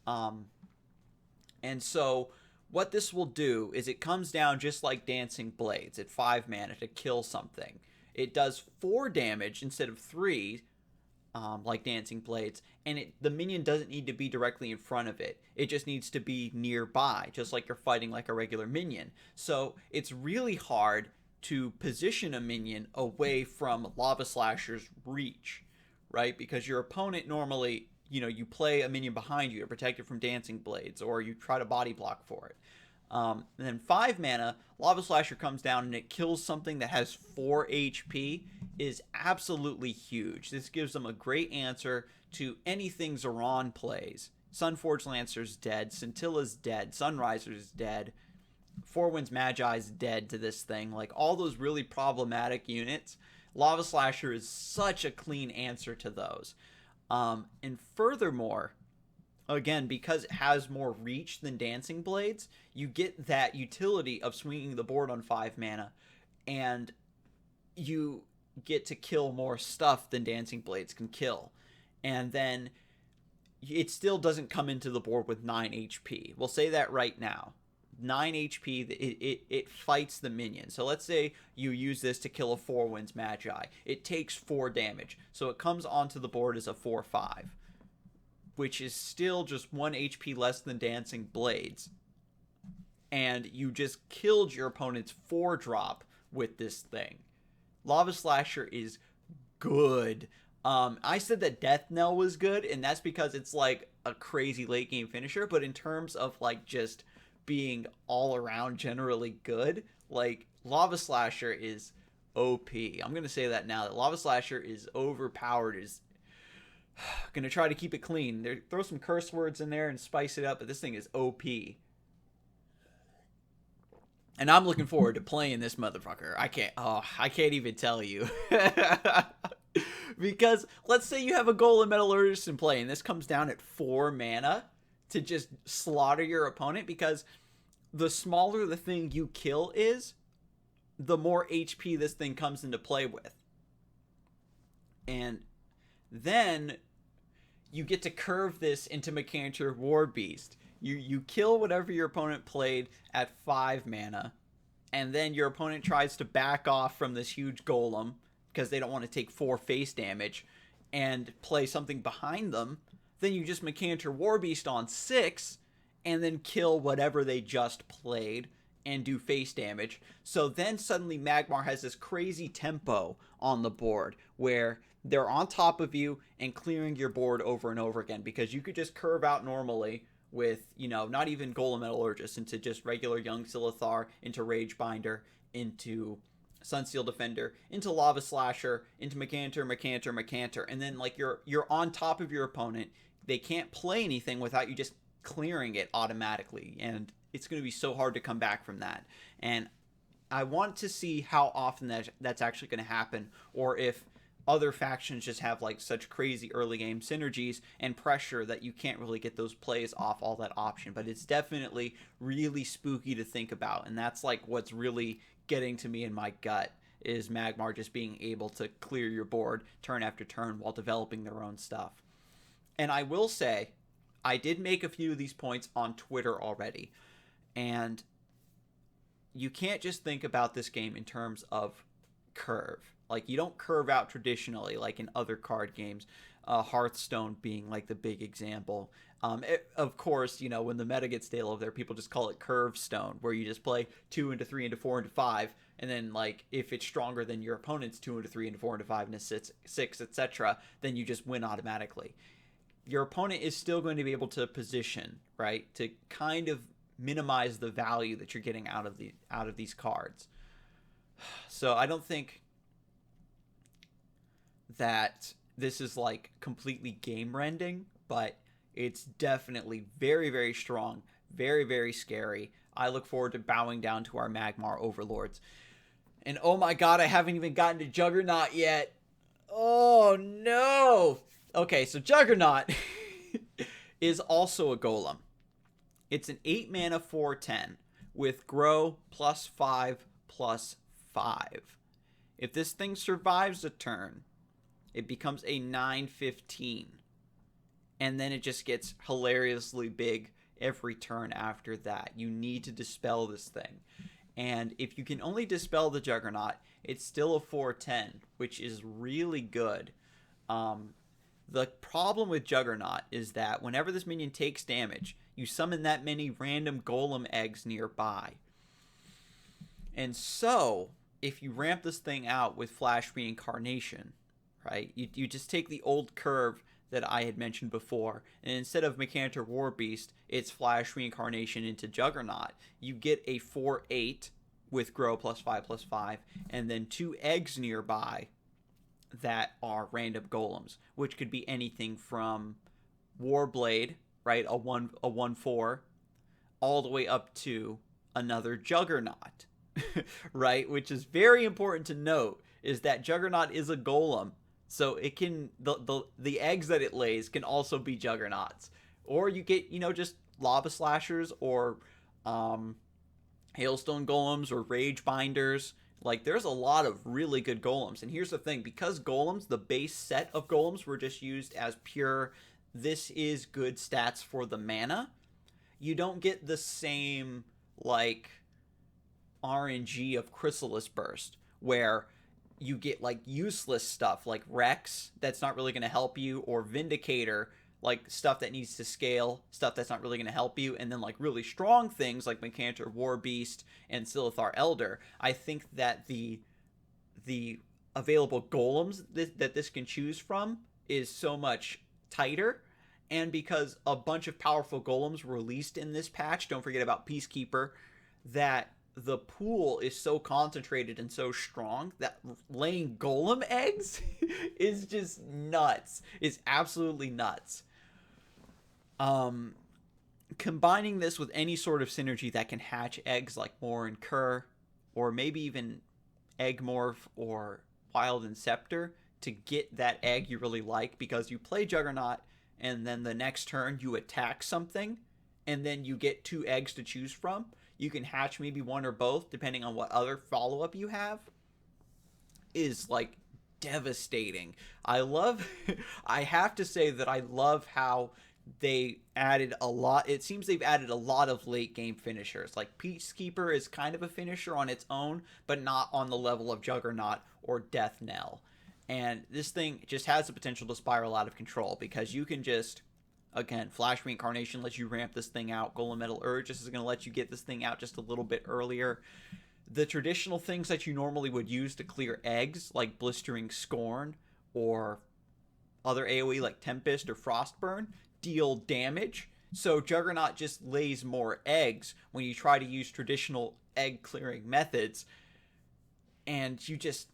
And so what this will do is it comes down just like Dancing Blades at 5 mana to kill something. It does 4 damage instead of 3, like Dancing Blades, and the minion doesn't need to be directly in front of it. It just needs to be nearby, just like you're fighting like a regular minion. So it's really hard to position a minion away from Lavaslasher's reach, right? Because your opponent normally, you play a minion behind you to protect it from Dancing Blades, or you try to body block for it. And then 5 mana, Lavaslasher comes down and it kills something that has 4 HP, is absolutely huge. This gives them a great answer to anything Zoran plays. Sunforged Lancer's dead, Scintilla's dead, Sunriser's dead, Four Winds Magi's dead to this thing. Like, all those really problematic units, Lavaslasher is such a clean answer to those. And furthermore, again, because it has more reach than Dancing Blades, you get that utility of swinging the board on 5 mana, and you get to kill more stuff than Dancing Blades can kill. And then it still doesn't come into the board with 9 HP. We'll say that right now. 9 HP, it fights the minion. So let's say you use this to kill a Four Winds Magi. It takes 4 damage. So it comes onto the board as a 4/5. Which is still just 1 HP less than Dancing Blades. And you just killed your opponent's 4-drop with this thing. Lavaslasher is good. I said that Death Knell was good, and that's because it's like a crazy late game finisher. But in terms of like just being all around generally good, like Lavaslasher is OP. I'm going to say that now, that Lavaslasher is overpowered, is gonna try to keep it clean. Throw some curse words in there and spice it up, but this thing is OP. And I'm looking forward to playing this motherfucker. I can't even tell you. Because let's say you have a Golem Metallurgist in play, and this comes down at 4 mana to just slaughter your opponent, because the smaller the thing you kill is, the more HP this thing comes into play with. And then you get to curve this into Mechantor Warbeast. You kill whatever your opponent played at 5 mana, and then your opponent tries to back off from this huge golem because they don't want to take 4 face damage and play something behind them. Then you just Mechantor Warbeast on 6 and then kill whatever they just played and do face damage. So then suddenly Magmar has this crazy tempo on the board where they're on top of you and clearing your board over and over again, because you could just curve out normally with, not even Golem Metallurgist, into just regular Young Silithar, into Ragebinder, into Sunsteel Defender, into Lavaslasher, into Mechantor, and then like you're on top of your opponent. They can't play anything without you just clearing it automatically, and it's going to be so hard to come back from that. And I want to see how often that's actually going to happen, or if other factions just have like such crazy early game synergies and pressure that you can't really get those plays off all that option. But it's definitely really spooky to think about, and that's like what's really getting to me in my gut, is Magmar just being able to clear your board turn after turn while developing their own stuff. And I will say, I did make a few of these points on Twitter already, and you can't just think about this game in terms of curve. Like, you don't curve out traditionally like in other card games, Hearthstone being like the big example. Of course, when the meta gets stale over there, people just call it curve stone, where you just play 2 into 3 into 4 into 5, and then like if it's stronger than your opponent's 2 into 3 into 4 into 5 into 6, etc., then you just win automatically. your opponent is still going to be able to position, right, to kind of minimize the value that you're getting out of these cards. So I don't think that this is like completely game-rending, but it's definitely very, very strong, very, very scary. I look forward to bowing down to our Magmar overlords. And oh my god, I haven't even gotten to Juggernaut yet. Oh no! Okay, so Juggernaut is also a golem. It's an 8 mana 4/10 with grow +5/+5. If this thing survives a turn, it becomes a 9/15. And then it just gets hilariously big every turn after that. You need to dispel this thing. And if you can only dispel the Juggernaut, it's still a 4/10, which is really good. The problem with Juggernaut is that whenever this minion takes damage, you summon that many random golem eggs nearby. And so, if you ramp this thing out with Flash Reincarnation, right, you just take the old curve that I had mentioned before, and instead of Mechanitor Warbeast, it's Flash Reincarnation into Juggernaut. You get a 4/8 with grow +5/+5, and then 2 eggs nearby that are random golems, which could be anything from Warblade, right, a 1/4, all the way up to another Juggernaut, right, which is very important to note, is that Juggernaut is a golem, so it can, the eggs that it lays can also be Juggernauts. Or you get, just Lavaslashers or Hailstone Golems or Ragebinders. Like, there's a lot of really good golems. And here's the thing, because golems, the base set of golems were just used as pure, this is good stats for the mana, you don't get the same, like, RNG of Chrysalis Burst, where you get, like, useless stuff, like Rex, that's not really going to help you, or Vindicator, like, stuff that needs to scale, stuff that's not really going to help you, and then, like, really strong things, like Mechanitor Warbeast and Silithar Elder. I think that the available golems that this can choose from is so much tighter, and because a bunch of powerful golems were released in this patch, don't forget about Peacekeeper, that the pool is so concentrated and so strong that laying golem eggs is just nuts. It's absolutely nuts. Combining this with any sort of synergy that can hatch eggs like Moor and Kerr, or maybe even Eggmorph or Wild Inceptor to get that egg you really like, because you play Juggernaut and then the next turn you attack something and then you get 2 eggs to choose from. You can hatch maybe one or both depending on what other follow-up you have. Is like devastating. I have to say that I love how they added a lot. It seems they've added a lot of late game finishers. Like Peacekeeper is kind of a finisher on its own, but not on the level of Juggernaut or Death Knell. And this thing just has the potential to spiral out of control, because you can just, again, Flash Reincarnation lets you ramp this thing out. Golem Metal Urge is going to let you get this thing out just a little bit earlier. The traditional things that you normally would use to clear eggs, like Blistering Scorn or other AoE like Tempest or Frostburn, deal damage. So Juggernaut just lays more eggs when you try to use traditional egg clearing methods. And you just...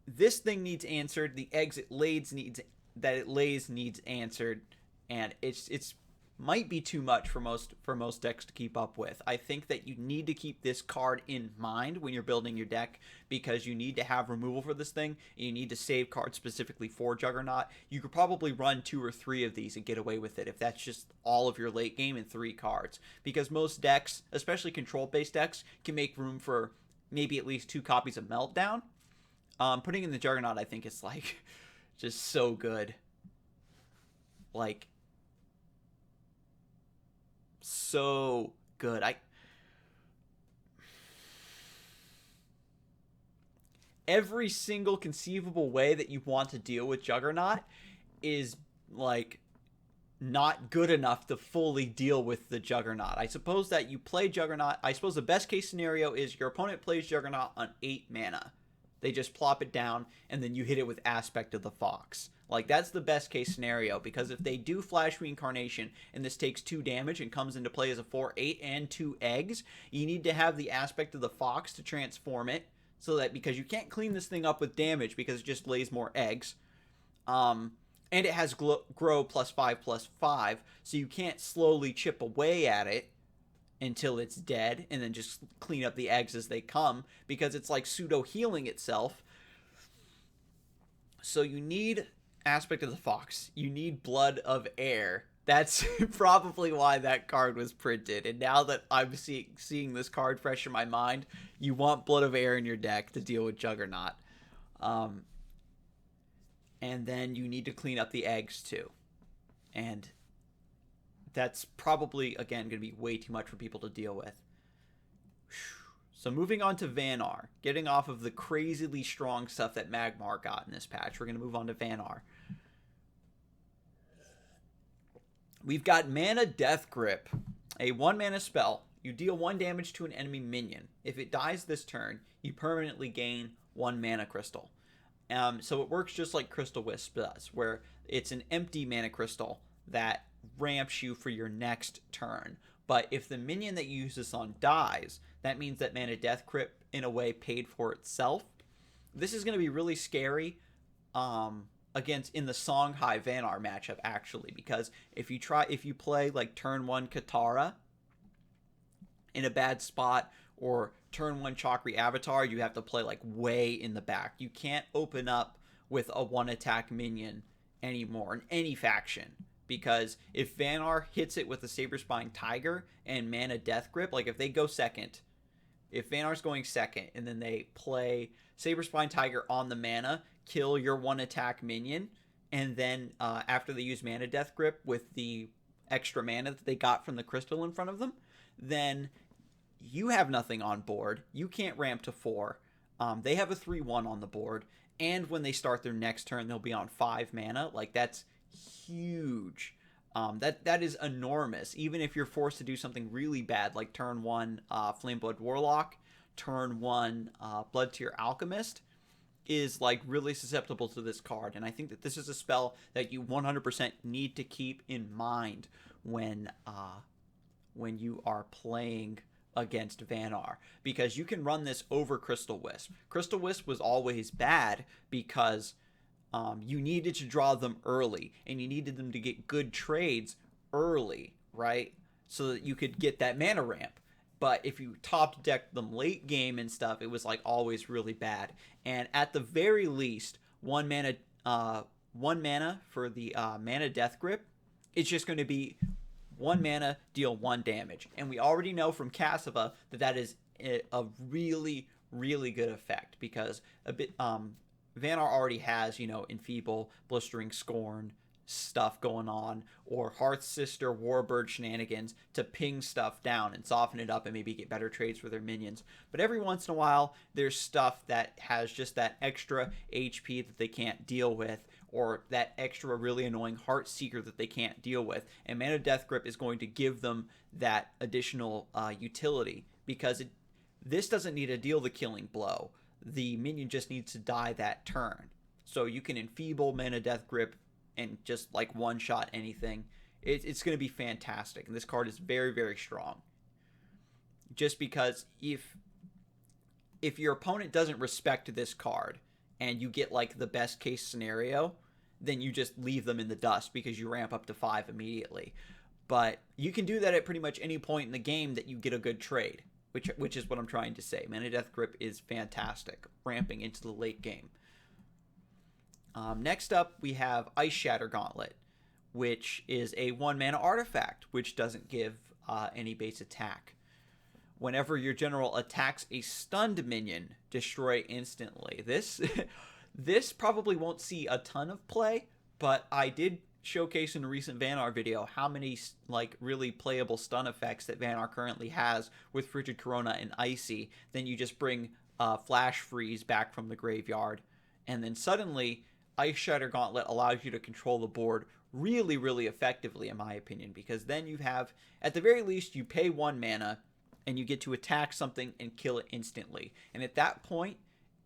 this thing needs answered. The eggs it lays needs answered. And it's might be too much for most decks to keep up with. I think that you need to keep this card in mind when you're building your deck, because you need to have removal for this thing, and you need to save cards specifically for Juggernaut. You could probably run 2 or 3 of these and get away with it if that's just all of your late game in 3 cards, because most decks, especially control-based decks, can make room for maybe at least 2 copies of Meltdown. Putting in the Juggernaut, I think, is like just so good. Like, so good. Every single conceivable way that you want to deal with Juggernaut is like not good enough to fully deal with the Juggernaut. I suppose that you play Juggernaut. I suppose the best case scenario is your opponent plays Juggernaut on 8 mana. They just plop it down, and then you hit it with Aspect of the Fox. Like, that's the best case scenario, because if they do Flash Reincarnation, and this takes 2 damage and comes into play as a 4/8 and 2 eggs, you need to have the Aspect of the Fox to transform it, so that, because you can't clean this thing up with damage, because it just lays more eggs. And it has grow +5/+5, so you can't slowly chip away at it until it's dead, and then just clean up the eggs as they come, because it's like pseudo-healing itself. So you need Aspect of the Fox. You need Blood of Air. That's probably why that card was printed. And now that I'm seeing this card fresh in my mind, you want Blood of Air in your deck to deal with Juggernaut. And then you need to clean up the eggs too. And that's probably, again, going to be way too much for people to deal with. So moving on to Vanar. Getting off of the crazily strong stuff that Magmar got in this patch, we're going to move on to Vanar. We've got Mana Death Grip, a 1-mana spell. You deal 1 damage to an enemy minion. If it dies this turn, you permanently gain 1 mana crystal. So it works just like Crystal Wisp does, where it's an empty mana crystal that ramps you for your next turn. But if the minion that you use this on dies, that means that Mana Death Grip, in a way, paid for itself. This is going to be really scary against in the Songhai Vanar matchup, actually, because if you play like turn 1 Katara in a bad spot, or turn 1 Chakri Avatar, you have to play like way in the back. You can't open up with a 1-attack minion anymore in any faction, because if Vanar hits it with a Saberspine Tiger and Mana Death Grip, like if they go second, if Vanar's going second and then they play Saberspine Tiger on the mana, kill your 1-attack minion, and then after they use Mana Death Grip with the extra mana that they got from the crystal in front of them, then you have nothing on board. You can't ramp to 4. They have a 3/1 on the board, and when they start their next turn, they'll be on 5 mana. Like, that's huge. That is enormous. Even if you're forced to do something really bad, like turn 1 Flameblood Warlock, turn 1 Blood Tear Alchemist, is like really susceptible to this card. And I think that this is a spell that you 100% need to keep in mind when you are playing against Vanar, because you can run this over Crystal Wisp. Crystal Wisp was always bad because you needed to draw them early, and you needed them to get good trades early, right? So that you could get that mana ramp. But if you top decked them late game and stuff, it was like always really bad. And at the very least, 1 mana for the Mana Death Grip, it's just going to be 1 mana, deal 1 damage. And we already know from Cassava that is a really, really good effect, because Vanar already has, Enfeeble, Blistering Scorn stuff going on, or Hearth Sister, Warbird shenanigans to ping stuff down and soften it up and maybe get better trades for their minions. But every once in a while, there's stuff that has just that extra HP that they can't deal with, or that extra really annoying Heart Seeker that they can't deal with. And Mana Death Grip is going to give them that additional utility, because this doesn't need to deal the killing blow. The minion just needs to die that turn. So you can enfeeble Mana Death Grip and just like one-shot anything. It's going to be fantastic. And this card is very, very strong. Just because if your opponent doesn't respect this card and you get like the best case scenario, then you just leave them in the dust because you ramp up to 5 immediately. But you can do that at pretty much any point in the game that you get a good trade, which is what I'm trying to say. Mana Death Grip is fantastic, ramping into the late game. Next up, we have Ice Shatter Gauntlet, which is a 1-mana artifact, which doesn't give any base attack. Whenever your general attacks a stunned minion, destroy instantly. This probably won't see a ton of play, but I did showcase in a recent Vanar video how many like really playable stun effects that Vanar currently has with Frigid Corona and Icy. Then you just bring Flash Freeze back from the graveyard, and then suddenly Ice Shatter Gauntlet allows you to control the board really, really effectively, in my opinion, because then you have, at the very least, you pay 1 mana and you get to attack something and kill it instantly. And at that point,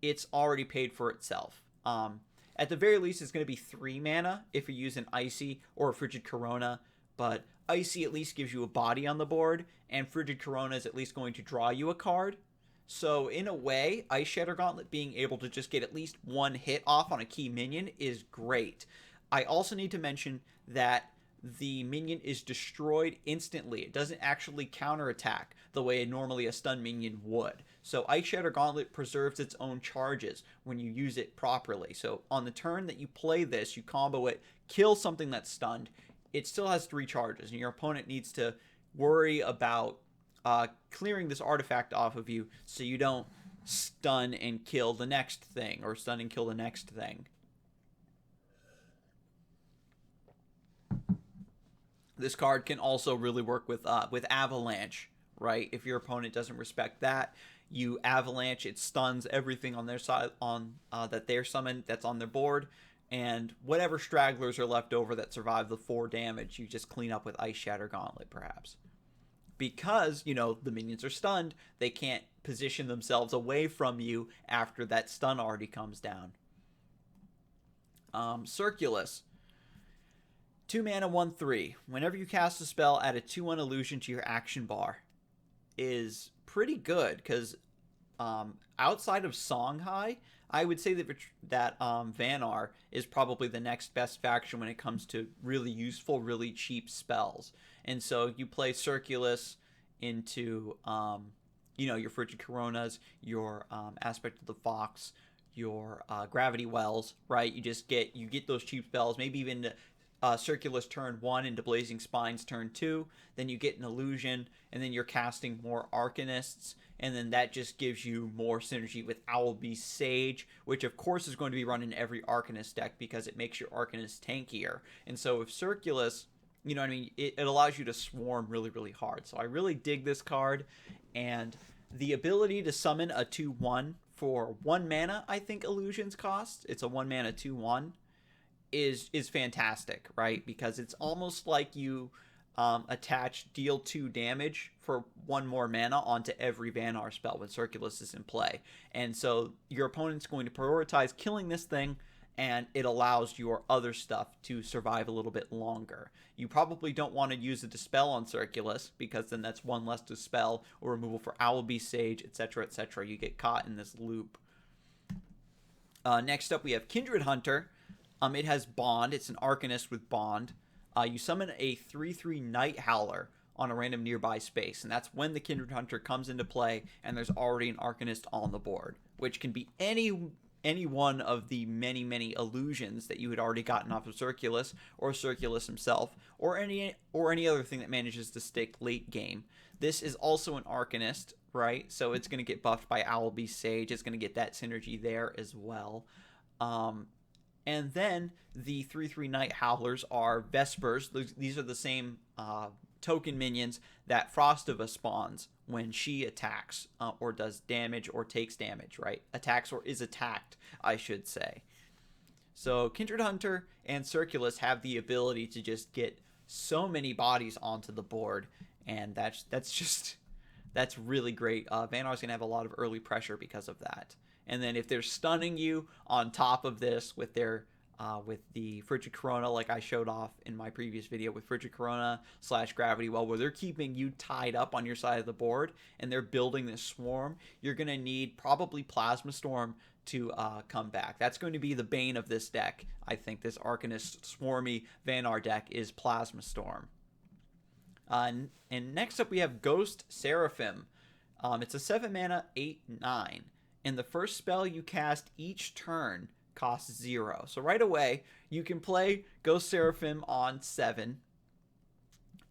it's already paid for itself. At the very least, it's going to be 3 mana if you use an Icy or a Frigid Corona, but Icy at least gives you a body on the board, and Frigid Corona is at least going to draw you a card. So in a way, Ice Shatter Gauntlet being able to just get at least 1 hit off on a key minion is great. I also need to mention that the minion is destroyed instantly. It doesn't actually counterattack the way normally a stun minion would. So Ice Shatter Gauntlet preserves its own charges when you use it properly. So on the turn that you play this, you combo it, kill something that's stunned, it still has 3 charges, and your opponent needs to worry about clearing this artifact off of you so you don't stun and kill the next thing, or stun and kill the next thing. This card can also really work with Avalanche, right? If your opponent doesn't respect that, you Avalanche, it stuns everything on their side, that they're summoned, that's on their board, and whatever stragglers are left over that survive the 4 damage, you just clean up with Ice Shatter Gauntlet, perhaps. Because, you know, the minions are stunned, they can't position themselves away from you after that stun already comes down. Circulus. 2 mana, 1/3. Whenever you cast a spell, add a 2/1 illusion to your action bar. Is pretty good, because outside of Songhai, I would say that Vanar is probably the next best faction when it comes to really useful, really cheap spells. And so you play Circulus into, you know, your Frigid Coronas, your Aspect of the Fox, your Gravity Wells, right? You get those cheap spells, maybe even Circulus turn 1 into Blazing Spines turn 2, then you get an illusion, and then you're casting more Arcanists, and then that just gives you more synergy with Owlbeast Sage, which of course is going to be run in every Arcanist deck because it makes your Arcanist tankier. And so if Circulus, you know what I mean, it allows you to swarm really, really hard. So I really dig this card, and the ability to summon a 2/1 for 1 mana, I think illusions cost. It's a 1 mana 2/1. Is fantastic, right? Because it's almost like you deal 2 damage for 1 more mana onto every Vanar spell when Circulus is in play. And so your opponent's going to prioritize killing this thing, and it allows your other stuff to survive a little bit longer. You probably don't want to use a Dispel on Circulus, because then that's 1 less Dispel or removal for Owlbeast Sage, etc., etc. You get caught in this loop. Next up, we have Kindred Hunter. It has Bond. It's an Arcanist with Bond. You summon a 3/3 Night Howler on a random nearby space, and that's when the Kindred Hunter comes into play and there's already an Arcanist on the board, which can be any one of the many illusions that you had already gotten off of Circulus, or Circulus himself, or any other thing that manages to stick late game. This is also an Arcanist, right? So it's going to get buffed by Owlbeast Sage. It's going to get that synergy there as well. And then the 3/3 Night Howlers are Vespers. These are the same token minions that Frostiva spawns when she attacks or does damage or takes damage, right? Attacks or is attacked, I should say. So Kindred Hunter and Circulus have the ability to just get so many bodies onto the board, and that's really great. Vanar's going to have a lot of early pressure because of that. And then if they're stunning you on top of this with their with the Frigid Corona, like I showed off in my previous video with Frigid Corona / Gravity Well, where they're keeping you tied up on your side of the board and they're building this swarm, you're going to need probably Plasma Storm to come back. That's going to be the bane of this deck. I think this Arcanist Swarmy Vanar deck is Plasma Storm. And next up we have Ghost Seraphim. It's a 7 mana 8/9. And the first spell you cast each turn costs 0. So right away, you can play Ghost Seraphim on 7,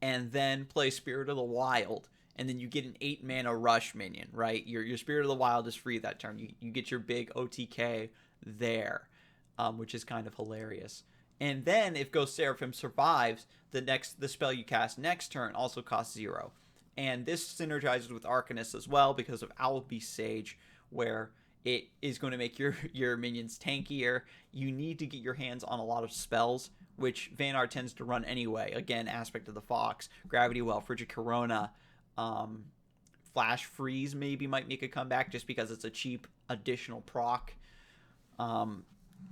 and then play Spirit of the Wild, and then you get an 8 mana rush minion, right? Your Spirit of the Wild is free that turn. You get your big OTK there, which is kind of hilarious. And then if Ghost Seraphim survives, the spell you cast next turn also costs 0. And this synergizes with Arcanist as well because of Owlbeast Sage, where it is going to make your minions tankier. You need to get your hands on a lot of spells, which Vanar tends to run anyway. Again, Aspect of the Fox, Gravity Well, Frigid Corona, Flash Freeze maybe might make a comeback just because it's a cheap additional proc.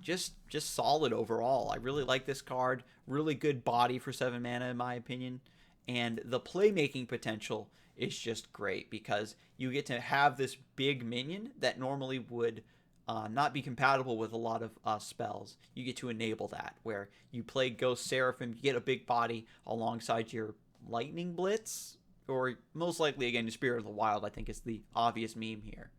Just solid overall. I really like this card. Really good body for 7 mana in my opinion. And the playmaking potential is just great because you get to have this big minion that normally would not be compatible with a lot of spells. You get to enable that, where you play Ghost Seraphim, you get a big body alongside your Lightning Blitz, or most likely, again, your Spirit of the Wild, I think is the obvious meme here.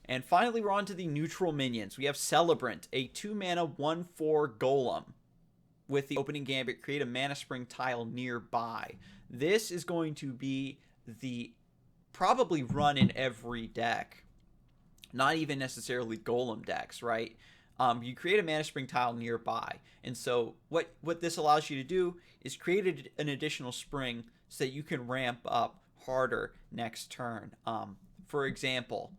And finally, we're on to the neutral minions. We have Celebrant, a 2-mana 1/4 golem. With the opening gambit, create a mana spring tile nearby. This is going to be the probably run in every deck. Not even necessarily golem decks, right? You create a mana spring tile nearby. And so what this allows you to do is create an additional spring so that you can ramp up harder next turn. For example,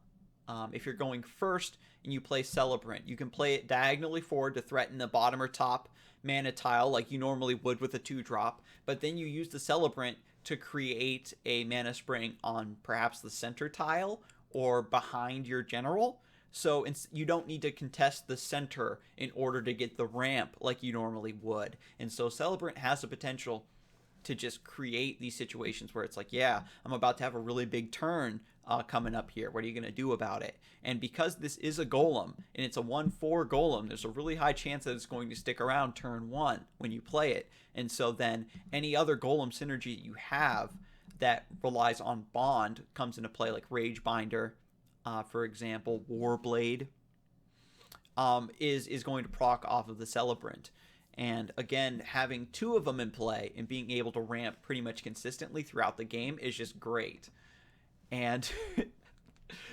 if you're going first and you play Celebrant, you can play it diagonally forward to threaten the bottom or top mana tile like you normally would with a 2-drop, but then you use the Celebrant to create a mana spring on perhaps the center tile or behind your general. So you don't need to contest the center in order to get the ramp like you normally would. And so Celebrant has the potential to just create these situations where it's like, yeah, I'm about to have a really big turn coming up here. What are you going to do about it? And because this is a golem, and it's a 1/4 golem, there's a really high chance that it's going to stick around turn 1 when you play it. And so then any other golem synergy you have that relies on bond comes into play, like Ragebinder, for example, Warblade, is going to proc off of the Celebrant. And again, having 2 of them in play and being able to ramp pretty much consistently throughout the game is just great. And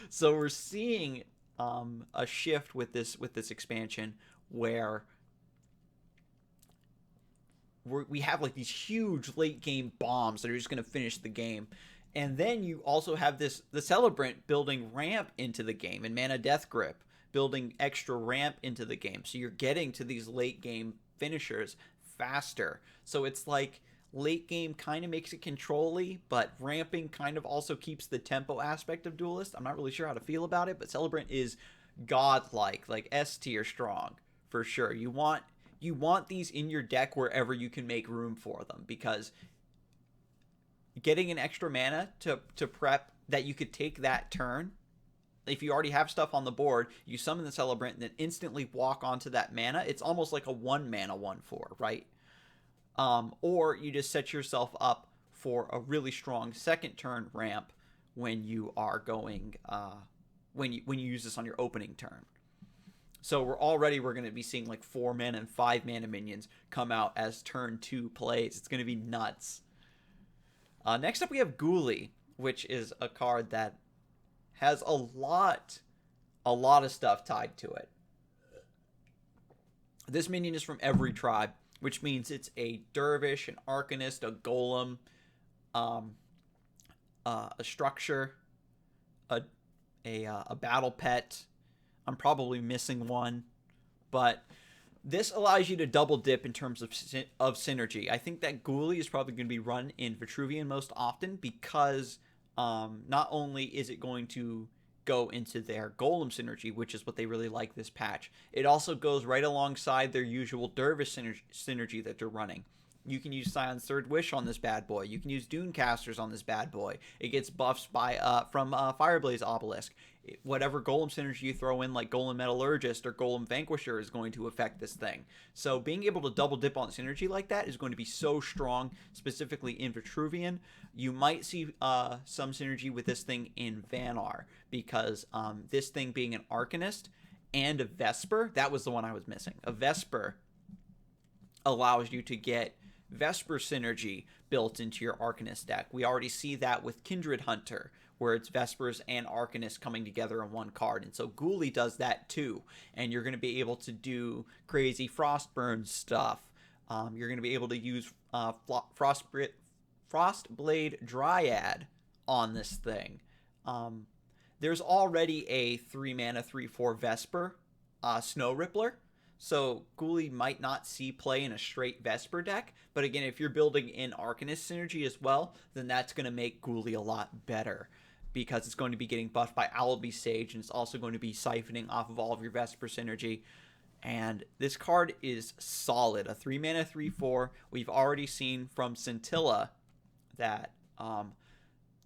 so we're seeing a shift with this expansion where we have like these huge late game bombs that are just going to finish the game. And then you also have the Celebrant building ramp into the game, and Mana Death Grip building extra ramp into the game. So you're getting to these late game finishers faster. So it's like late game kind of makes it control-y, but ramping kind of also keeps the tempo aspect of Duelyst. I'm not really sure how to feel about it, but Celebrant is godlike, like S tier strong for sure. You want these in your deck wherever you can make room for them, because getting an extra mana to prep that you could take that turn, if you already have stuff on the board, you summon the Celebrant and then instantly walk onto that mana. It's almost like a 1 mana 1/4, right? Or you just set yourself up for a really strong second turn ramp when you are going when you use this on your opening turn. So we're going to be seeing like 4 mana and 5 mana minions come out as turn 2 plays. It's going to be nuts. Next up we have Ghoulie, which is a card that has a lot of stuff tied to it. This minion is from every tribe, which means it's a dervish, an arcanist, a golem, a structure, a battle pet. I'm probably missing one, but this allows you to double dip in terms of synergy. I think that Ghoulie is probably going to be run in Vitruvian most often because not only is it going to go into their golem synergy, which is what they really like this patch, it also goes right alongside their usual dervish synergy that they're running. You can use Scion's Third Wish on this bad boy. You can use Dunecasters on this bad boy. It gets buffs from Fireblaze Obelisk. Whatever golem synergy you throw in, like Golem Metallurgist or Golem Vanquisher, is going to affect this thing. So being able to double dip on synergy like that is going to be so strong, specifically in Vitruvian. You might see some synergy with this thing in Vanar, because this thing being an Arcanist and a Vesper, that was the one I was missing. A Vesper allows you to get Vesper synergy built into your Arcanist deck. We already see that with Kindred Hunter, where it's Vespers and Arcanist coming together in one card. And so Ghoulie does that too. And you're going to be able to do crazy Frostburn stuff. You're going to be able to use Frostblade Dryad on this thing. There's already a 3 mana 3/4 Vesper, Snow Rippler. So Ghoulie might not see play in a straight Vesper deck, but again, if you're building in Arcanist synergy as well, then that's going to make Ghoulie a lot better, because it's going to be getting buffed by Owlbeast Sage, and it's also going to be siphoning off of all of your Vesper synergy. And this card is solid. A 3-mana 3/4. We've already seen from Scintilla that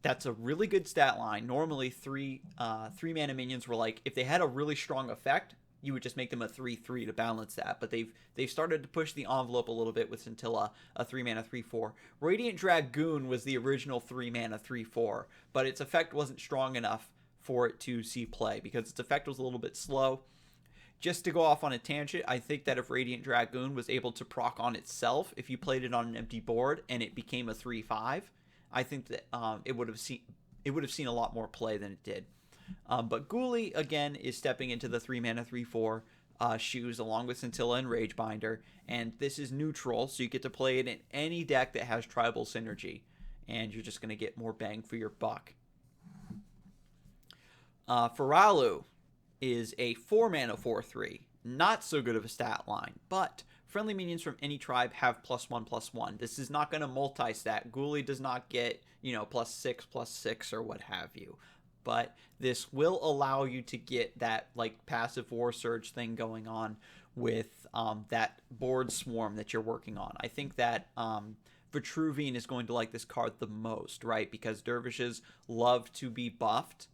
that's a really good stat line. Normally, 3-mana minions were like, if they had a really strong effect, you would just make them a 3/3 to balance that. But they've started to push the envelope a little bit with Scintilla, a 3-mana 3/4. Radiant Dragoon was the original 3-mana 3/4, but its effect wasn't strong enough for it to see play because its effect was a little bit slow. Just to go off on a tangent, I think that if Radiant Dragoon was able to proc on itself, if you played it on an empty board and it became a 3/5, I think that it would have seen a lot more play than it did. But Ghoulie, again, is stepping into the 3-mana 3/4 shoes along with Scintilla and Ragebinder, and this is neutral, so you get to play it in any deck that has tribal synergy, and you're just going to get more bang for your buck. Feralu is a 4-mana 4/3. Not so good of a stat line, but friendly minions from any tribe have +1/+1. This is not going to multi-stat. Ghoulie does not get, +6/+6 or what have you. But this will allow you to get that like passive war surge thing going on with that board swarm that you're working on. I think that Vitruvian is going to like this card the most, right? Because dervishes love to be buffed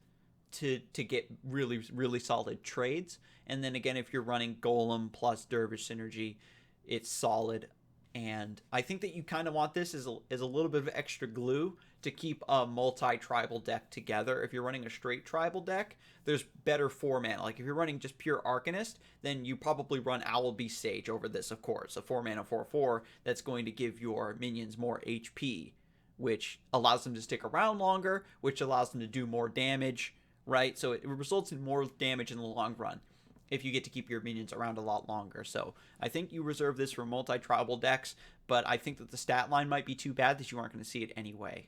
to get really, really solid trades. And then again, if you're running Golem plus Dervish synergy, it's solid. And I think that you kind of want this as a little bit of extra glue to keep a multi-tribal deck together. If you're running a straight tribal deck, there's better 4-mana. Like if you're running just pure Arcanist, then you probably run Owlbeast Sage over this, of course. A 4-mana 4/4 that's going to give your minions more HP, which allows them to stick around longer, which allows them to do more damage, right? So it results in more damage in the long run if you get to keep your minions around a lot longer. So I think you reserve this for multi-tribal decks, but I think that the stat line might be too bad that you aren't going to see it anyway.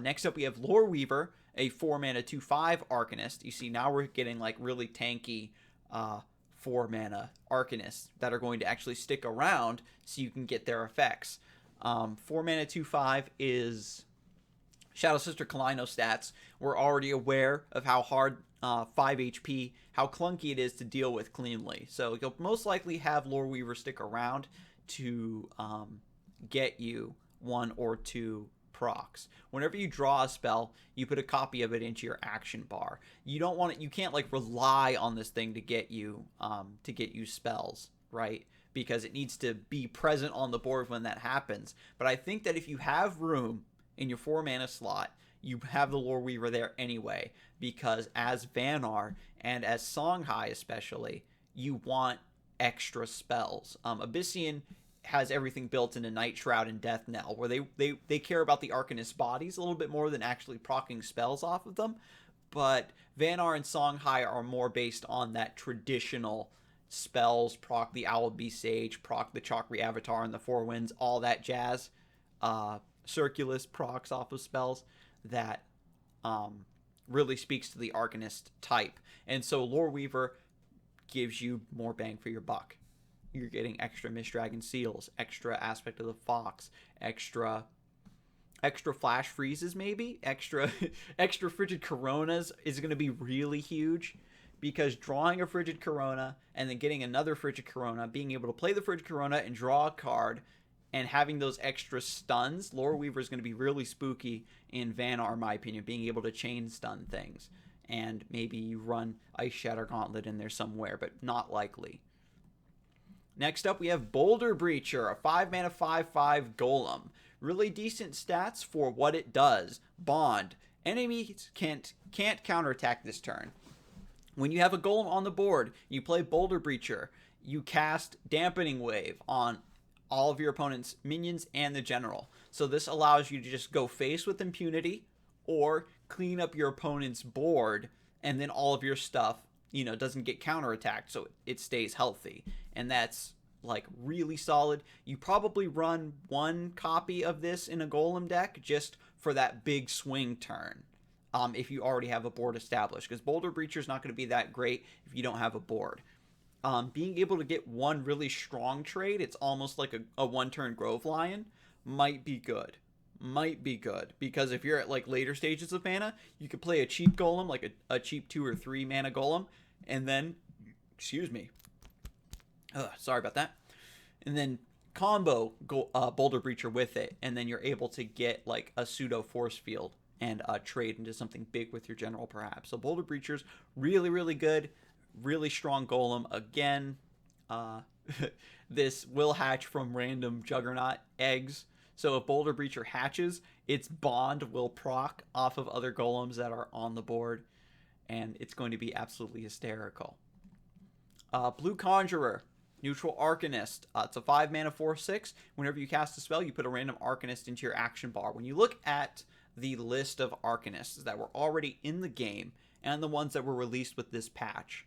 Next up, we have Lore Weaver, a 4-mana 2/5 Arcanist. You see, now we're getting like really tanky 4-mana Arcanists that are going to actually stick around so you can get their effects. 4-mana 2/5 is Shadow Sister Kalino stats. We're already aware of how hard 5 HP, how clunky it is to deal with cleanly. So you'll most likely have Lore Weaver stick around to get you 1 or 2 procs. Whenever you draw a spell, you put a copy of it into your action bar. You don't want it. You can't like rely on this thing to get you spells, right? Because it needs to be present on the board when that happens. But I think that if you have room in your 4-mana slot, you have the Lore Weaver there anyway, because as Vanar and as Songhai especially, you want extra spells. Abyssian has everything built into NIGHTSHROUD and Death Knell, where they care about the Arcanist bodies a little bit more than actually proccing spells off of them. But Vanar and Songhai are more based on that traditional spells, proc the Owlbeast Sage, proc the Chakri Avatar and the Four Winds, all that jazz. Circulus procs off of spells that really speaks to the Arcanist type. And so Lore Weaver gives you more bang for your buck. You're getting extra Mist Dragon Seals, extra Aspect of the Fox, extra Flash Freezes maybe, extra Frigid Coronas is going to be really huge, because drawing a Frigid Corona and then getting another Frigid Corona, being able to play the Frigid Corona and draw a card, and having those extra stuns, Lore Weaver is going to be really spooky in Vanar, in my opinion, being able to chain stun things. And maybe you run Ice Shatter Gauntlet in there somewhere, but not likely. Next up, we have Boulder Breacher, a 5-mana 5/5 Golem. Really decent stats for what it does. Bond. Enemies can't counterattack this turn. When you have a Golem on the board, you play Boulder Breacher. You cast Dampening Wave on all of your opponent's minions and the general. So this allows you to just go face with impunity or clean up your opponent's board, and then all of your stuff, doesn't get counterattacked, so it stays healthy. And that's like really solid. You probably run 1 copy of this in a Golem deck just for that big swing turn. If you already have a board established, because Boulder Breacher is not going to be that great if you don't have a board. being able to get one really strong trade, it's almost like a one-turn Grove Lion, might be good. Might be good. Because if you're at like later stages of mana, you could play a cheap golem, like a cheap 2 or 3 mana golem, and then, excuse me, sorry about that, and then combo Boulder Breacher with it, and then you're able to get like a pseudo force field and trade into something big with your general perhaps. So Boulder Breacher's really, really good. Really strong golem. Again, this will hatch from random Juggernaut eggs. So if Boulder Breacher hatches, its bond will proc off of other golems that are on the board. And it's going to be absolutely hysterical. Blue Conjurer. Neutral Arcanist. It's a 5 mana 4/6. Whenever you cast a spell, you put a random Arcanist into your action bar. When you look at the list of Arcanists that were already in the game and the ones that were released with this patch,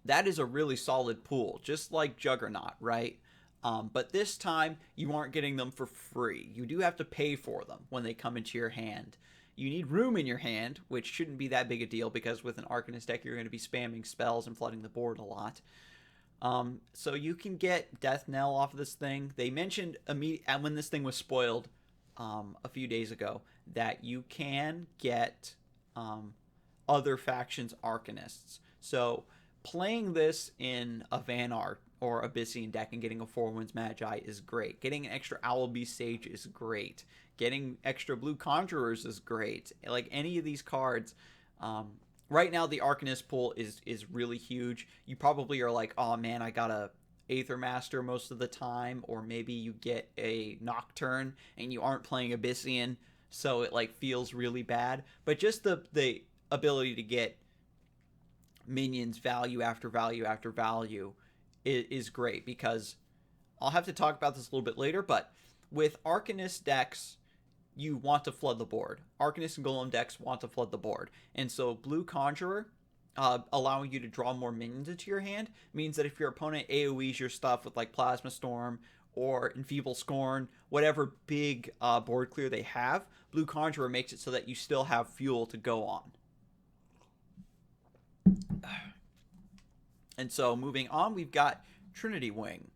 that is a really solid pool, just like Juggernaut, right? But this time, you aren't getting them for free. You do have to pay for them when they come into your hand. You need room in your hand, which shouldn't be that big a deal because with an Arcanist deck, you're going to be spamming spells and flooding the board a lot. So you can get Death Knell off of this thing. They mentioned when this thing was spoiled a few days ago that you can get other factions' Arcanists. So playing this in a Vanart or Abyssian deck and getting a 4 Winds Magi is great. Getting an extra Owlbeast Sage is great. Getting extra Blue Conjurers is great. Like any of these cards, right now the Arcanist pool is really huge. You probably are like, oh man, I got a Aether Master most of the time, or maybe you get a Nocturne and you aren't playing Abyssian, so it like feels really bad. But just the ability to get minions value after value after value is great, because I'll have to talk about this a little bit later, but with Arcanist decks, you want to flood the board. Arcanist and Golem decks want to flood the board. And so Blue Conjurer, allowing you to draw more minions into your hand, means that if your opponent AoEs your stuff with like Plasma Storm or Enfeeble Scorn, whatever big board clear they have, Blue Conjurer makes it so that you still have fuel to go on. And so moving on, we've got Trinity Wing.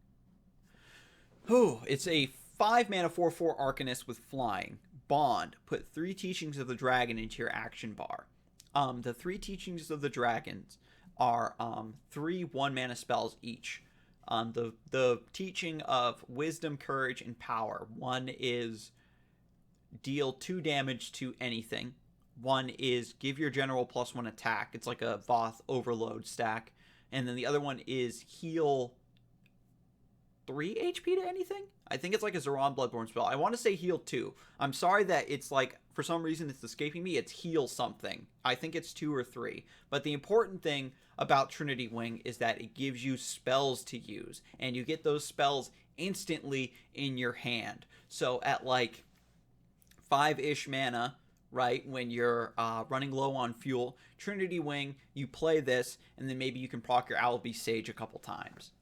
It's a 5 mana 4/4 Arcanist with flying. Bond. Put 3 Teachings of the Dragon into your action bar. The 3 Teachings of the Dragons are 3 1 mana spells each. The teaching of Wisdom, Courage, and Power. One is deal 2 damage to anything. One is give your general +1 attack. It's like a Voth overload stack. And then the other one is heal 3 HP to anything? I think it's like a Zeron Bloodborne spell. I want to say heal 2. I'm sorry that it's like, for some reason it's escaping me. It's heal something. I think it's 2 or 3. But the important thing about Trinity Wing is that it gives you spells to use. And you get those spells instantly in your hand. So at like 5-ish mana, right, when you're running low on fuel, Trinity Wing, you play this, and then maybe you can proc your Owlbeast Sage a couple times.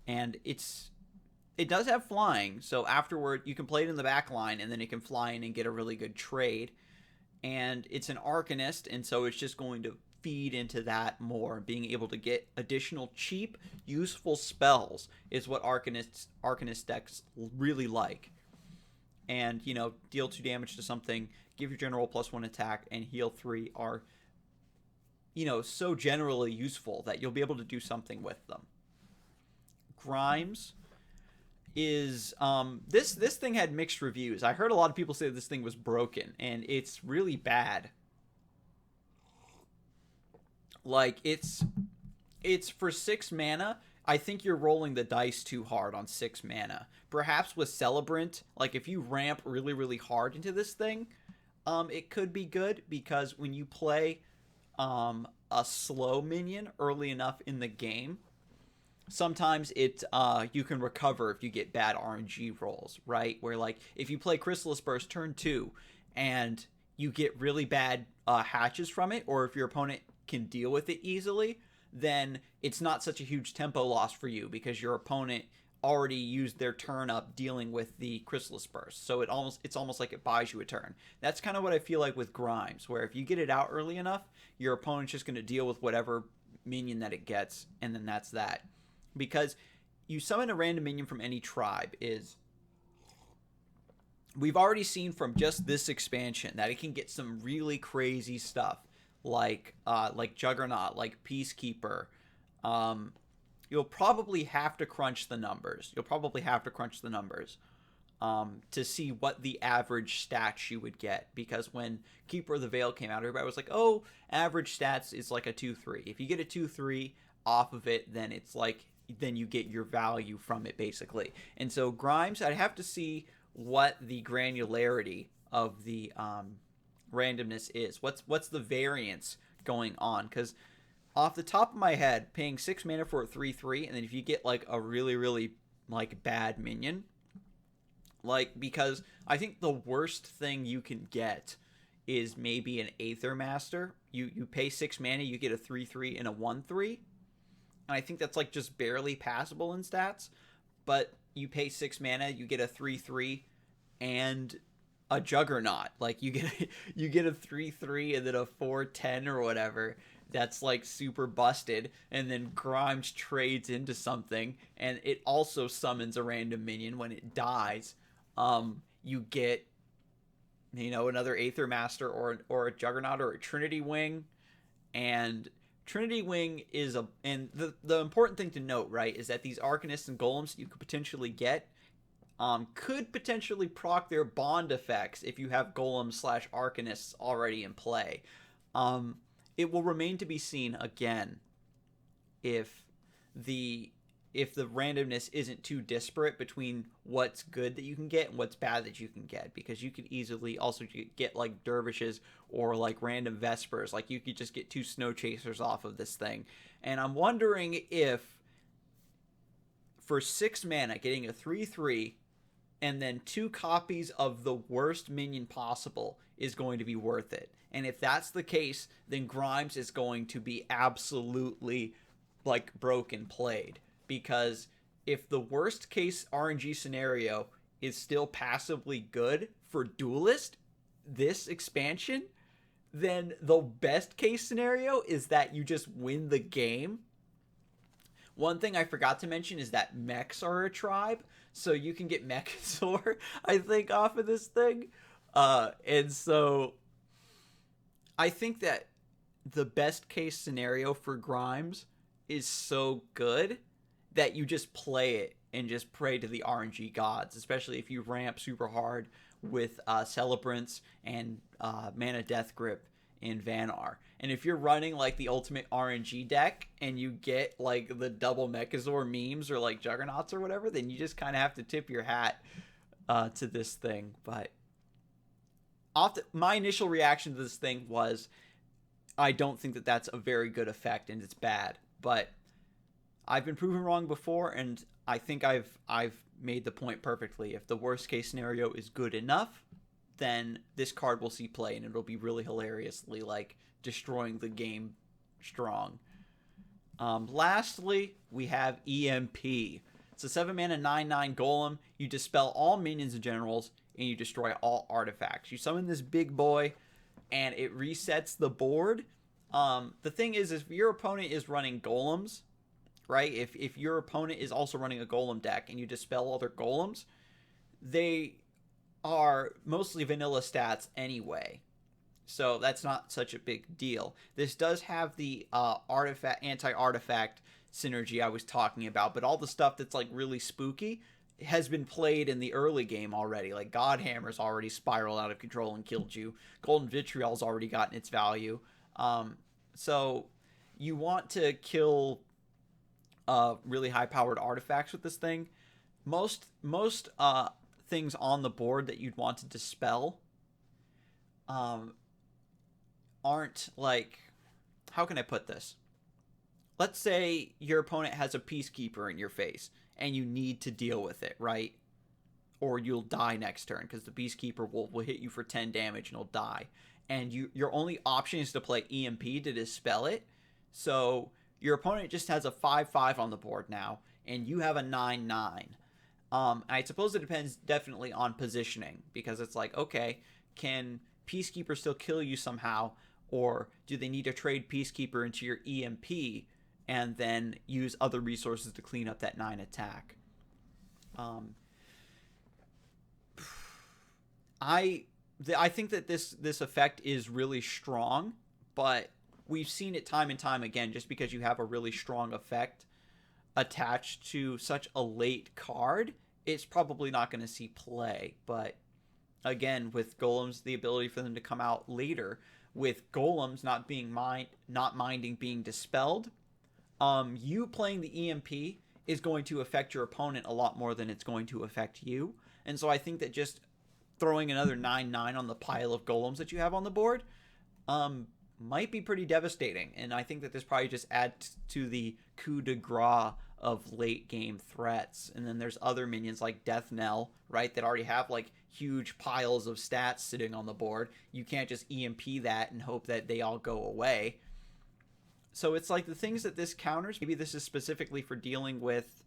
And it does have flying, so afterward you can play it in the back line, and then it can fly in and get a really good trade. And it's an Arcanist, and so it's just going to feed into that more. Being able to get additional cheap, useful spells is what Arcanist decks really like. And, you know, deal 2 damage to something, give your general +1 attack, and heal 3 are, you know, so generally useful that you'll be able to do something with them. Grimes is this thing had mixed reviews. I heard a lot of people say this thing was broken, and it's really bad. Like, it's for 6 mana. I think you're rolling the dice too hard on 6 mana. Perhaps with Celebrant, like if you ramp really, really hard into this thing, it could be good, because when you play a slow minion early enough in the game, sometimes you can recover if you get bad RNG rolls, right? Where like if you play Chrysalis Burst turn 2 and you get really bad hatches from it, or if your opponent can deal with it easily, then it's not such a huge tempo loss for you because your opponent already used their turn up dealing with the Chrysalis Burst. So it's almost like it buys you a turn. That's kind of what I feel like with Grimes, where if you get it out early enough, your opponent's just going to deal with whatever minion that it gets, and then that's that. Because you summon a random minion from any tribe is... We've already seen from just this expansion that it can get some really crazy stuff, like Juggernaut, like Peacekeeper. You'll probably have to crunch the numbers. To see what the average stats you would get. Because when Keeper of the Veil came out, everybody was like, oh, average stats is like a 2-3. If you get a 2-3 off of it, then it's like, then you get your value from it, basically. And so Grimes, I'd have to see what the granularity of the randomness is. What's the variance going on? Because off the top of my head, paying 6 mana for a 3-3, and then if you get like a really, really like bad minion, like, because I think the worst thing you can get is maybe an Aether Master. You pay 6 mana, you get a 3-3 and a 1-3. And I think that's like just barely passable in stats. But you pay 6 mana, you get a 3-3 and a Juggernaut. Like you get a 3-3 and then a 4-10 or whatever. That's like super busted, and then Grimes trades into something, and it also summons a random minion when it dies. You get, you know, another Aether Master or a Juggernaut or a Trinity Wing, and Trinity Wing is and the important thing to note, right, is that these Arcanists and Golems you could potentially get could potentially proc their bond effects if you have Golems/Arcanists already in play. It will remain to be seen again if the randomness isn't too disparate between what's good that you can get and what's bad that you can get, because you could easily also get like dervishes or like random vespers. Like you could just get 2 snow chasers off of this thing. And I'm wondering if for 6 mana getting a 3-3 and then 2 copies of the worst minion possible is going to be worth it. And if that's the case, then Grimes is going to be absolutely like broken played. Because if the worst case RNG scenario is still passively good for Duelyst, this expansion, then the best case scenario is that you just win the game. One thing I forgot to mention is that mechs are a tribe, so you can get Mechazor, I think, off of this thing. And so I think that the best case scenario for Grimes is so good that you just play it and just pray to the RNG gods, especially if you ramp super hard with Celebrants and Mana Death Grip in Vanar. And if you're running like the ultimate RNG deck and you get like the double Mechazor memes or like Juggernauts or whatever, then you just kind of have to tip your hat to this thing. But my initial reaction to this thing was, I don't think that that's a very good effect and it's bad. But I've been proven wrong before, and I think I've made the point perfectly. If the worst case scenario is good enough, then this card will see play, and it'll be really hilariously like destroying the game strong. Lastly, we have EMP. It's a 7 mana 9/9 golem. You dispel all minions and generals, and you destroy all artifacts. You summon this big boy, and it resets the board. The thing is, if your opponent is running golems, right? If your opponent is also running a golem deck and you dispel all their golems, they are mostly vanilla stats anyway. So that's not such a big deal. This does have the anti-artifact synergy I was talking about, but all the stuff that's like really spooky has been played in the early game already. Like Godhammer's already spiraled out of control and killed you. Golden Vitriol's already gotten its value. So you want to kill really high-powered artifacts with this thing. Most things on the board that you'd want to dispel aren't like... How can I put this? Let's say your opponent has a Peacekeeper in your face, and you need to deal with it, right? Or you'll die next turn, because the Peacekeeper will hit you for 10 damage and it'll die. And your only option is to play EMP to dispel it. So your opponent just has a 5/5 on the board now, and you have a 9/9. I suppose it depends definitely on positioning, because it's like, okay, can Peacekeeper still kill you somehow, Or do they need to trade Peacekeeper into your EMP and then use other resources to clean up that 9 attack? I think that this effect is really strong, but we've seen it time and time again. Just because you have a really strong effect attached to such a late card, it's probably not going to see play. But again, with golems, the ability for them to come out later, with golems not minding being dispelled, you playing the EMP is going to affect your opponent a lot more than it's going to affect you. And so I think that just throwing another 9/9 on the pile of golems that you have on the board might be pretty devastating. And I think that this probably just adds to the coup de grace of late game threats. And then there's other minions like Death Knell, right, that already have like huge piles of stats sitting on the board. You can't just EMP that and hope that they all go away. So it's like the things that this counters, maybe this is specifically for dealing with,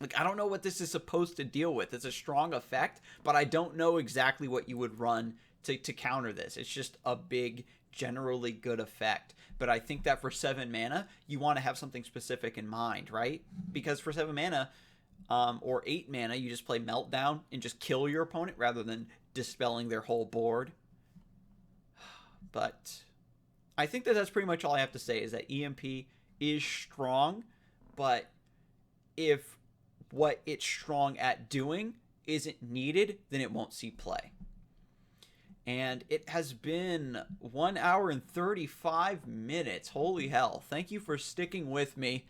like, I don't know what this is supposed to deal with. It's a strong effect, but I don't know exactly what you would run to counter this. It's just a big, generally good effect. But I think that for 7 mana, you want to have something specific in mind, right? Because for 7 mana, or 8 mana, you just play Meltdown and just kill your opponent rather than dispelling their whole board. But I think that that's pretty much all I have to say, is that EMP is strong, but if what it's strong at doing isn't needed, then it won't see play. And it has been 1 hour and 35 minutes. Holy hell. Thank you for sticking with me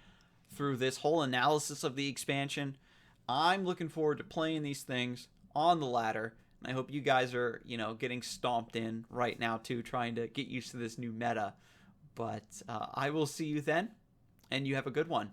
through this whole analysis of the expansion. I'm looking forward to playing these things on the ladder. And I hope you guys are, getting stomped in right now too, trying to get used to this new meta. But I will see you then, and you have a good one.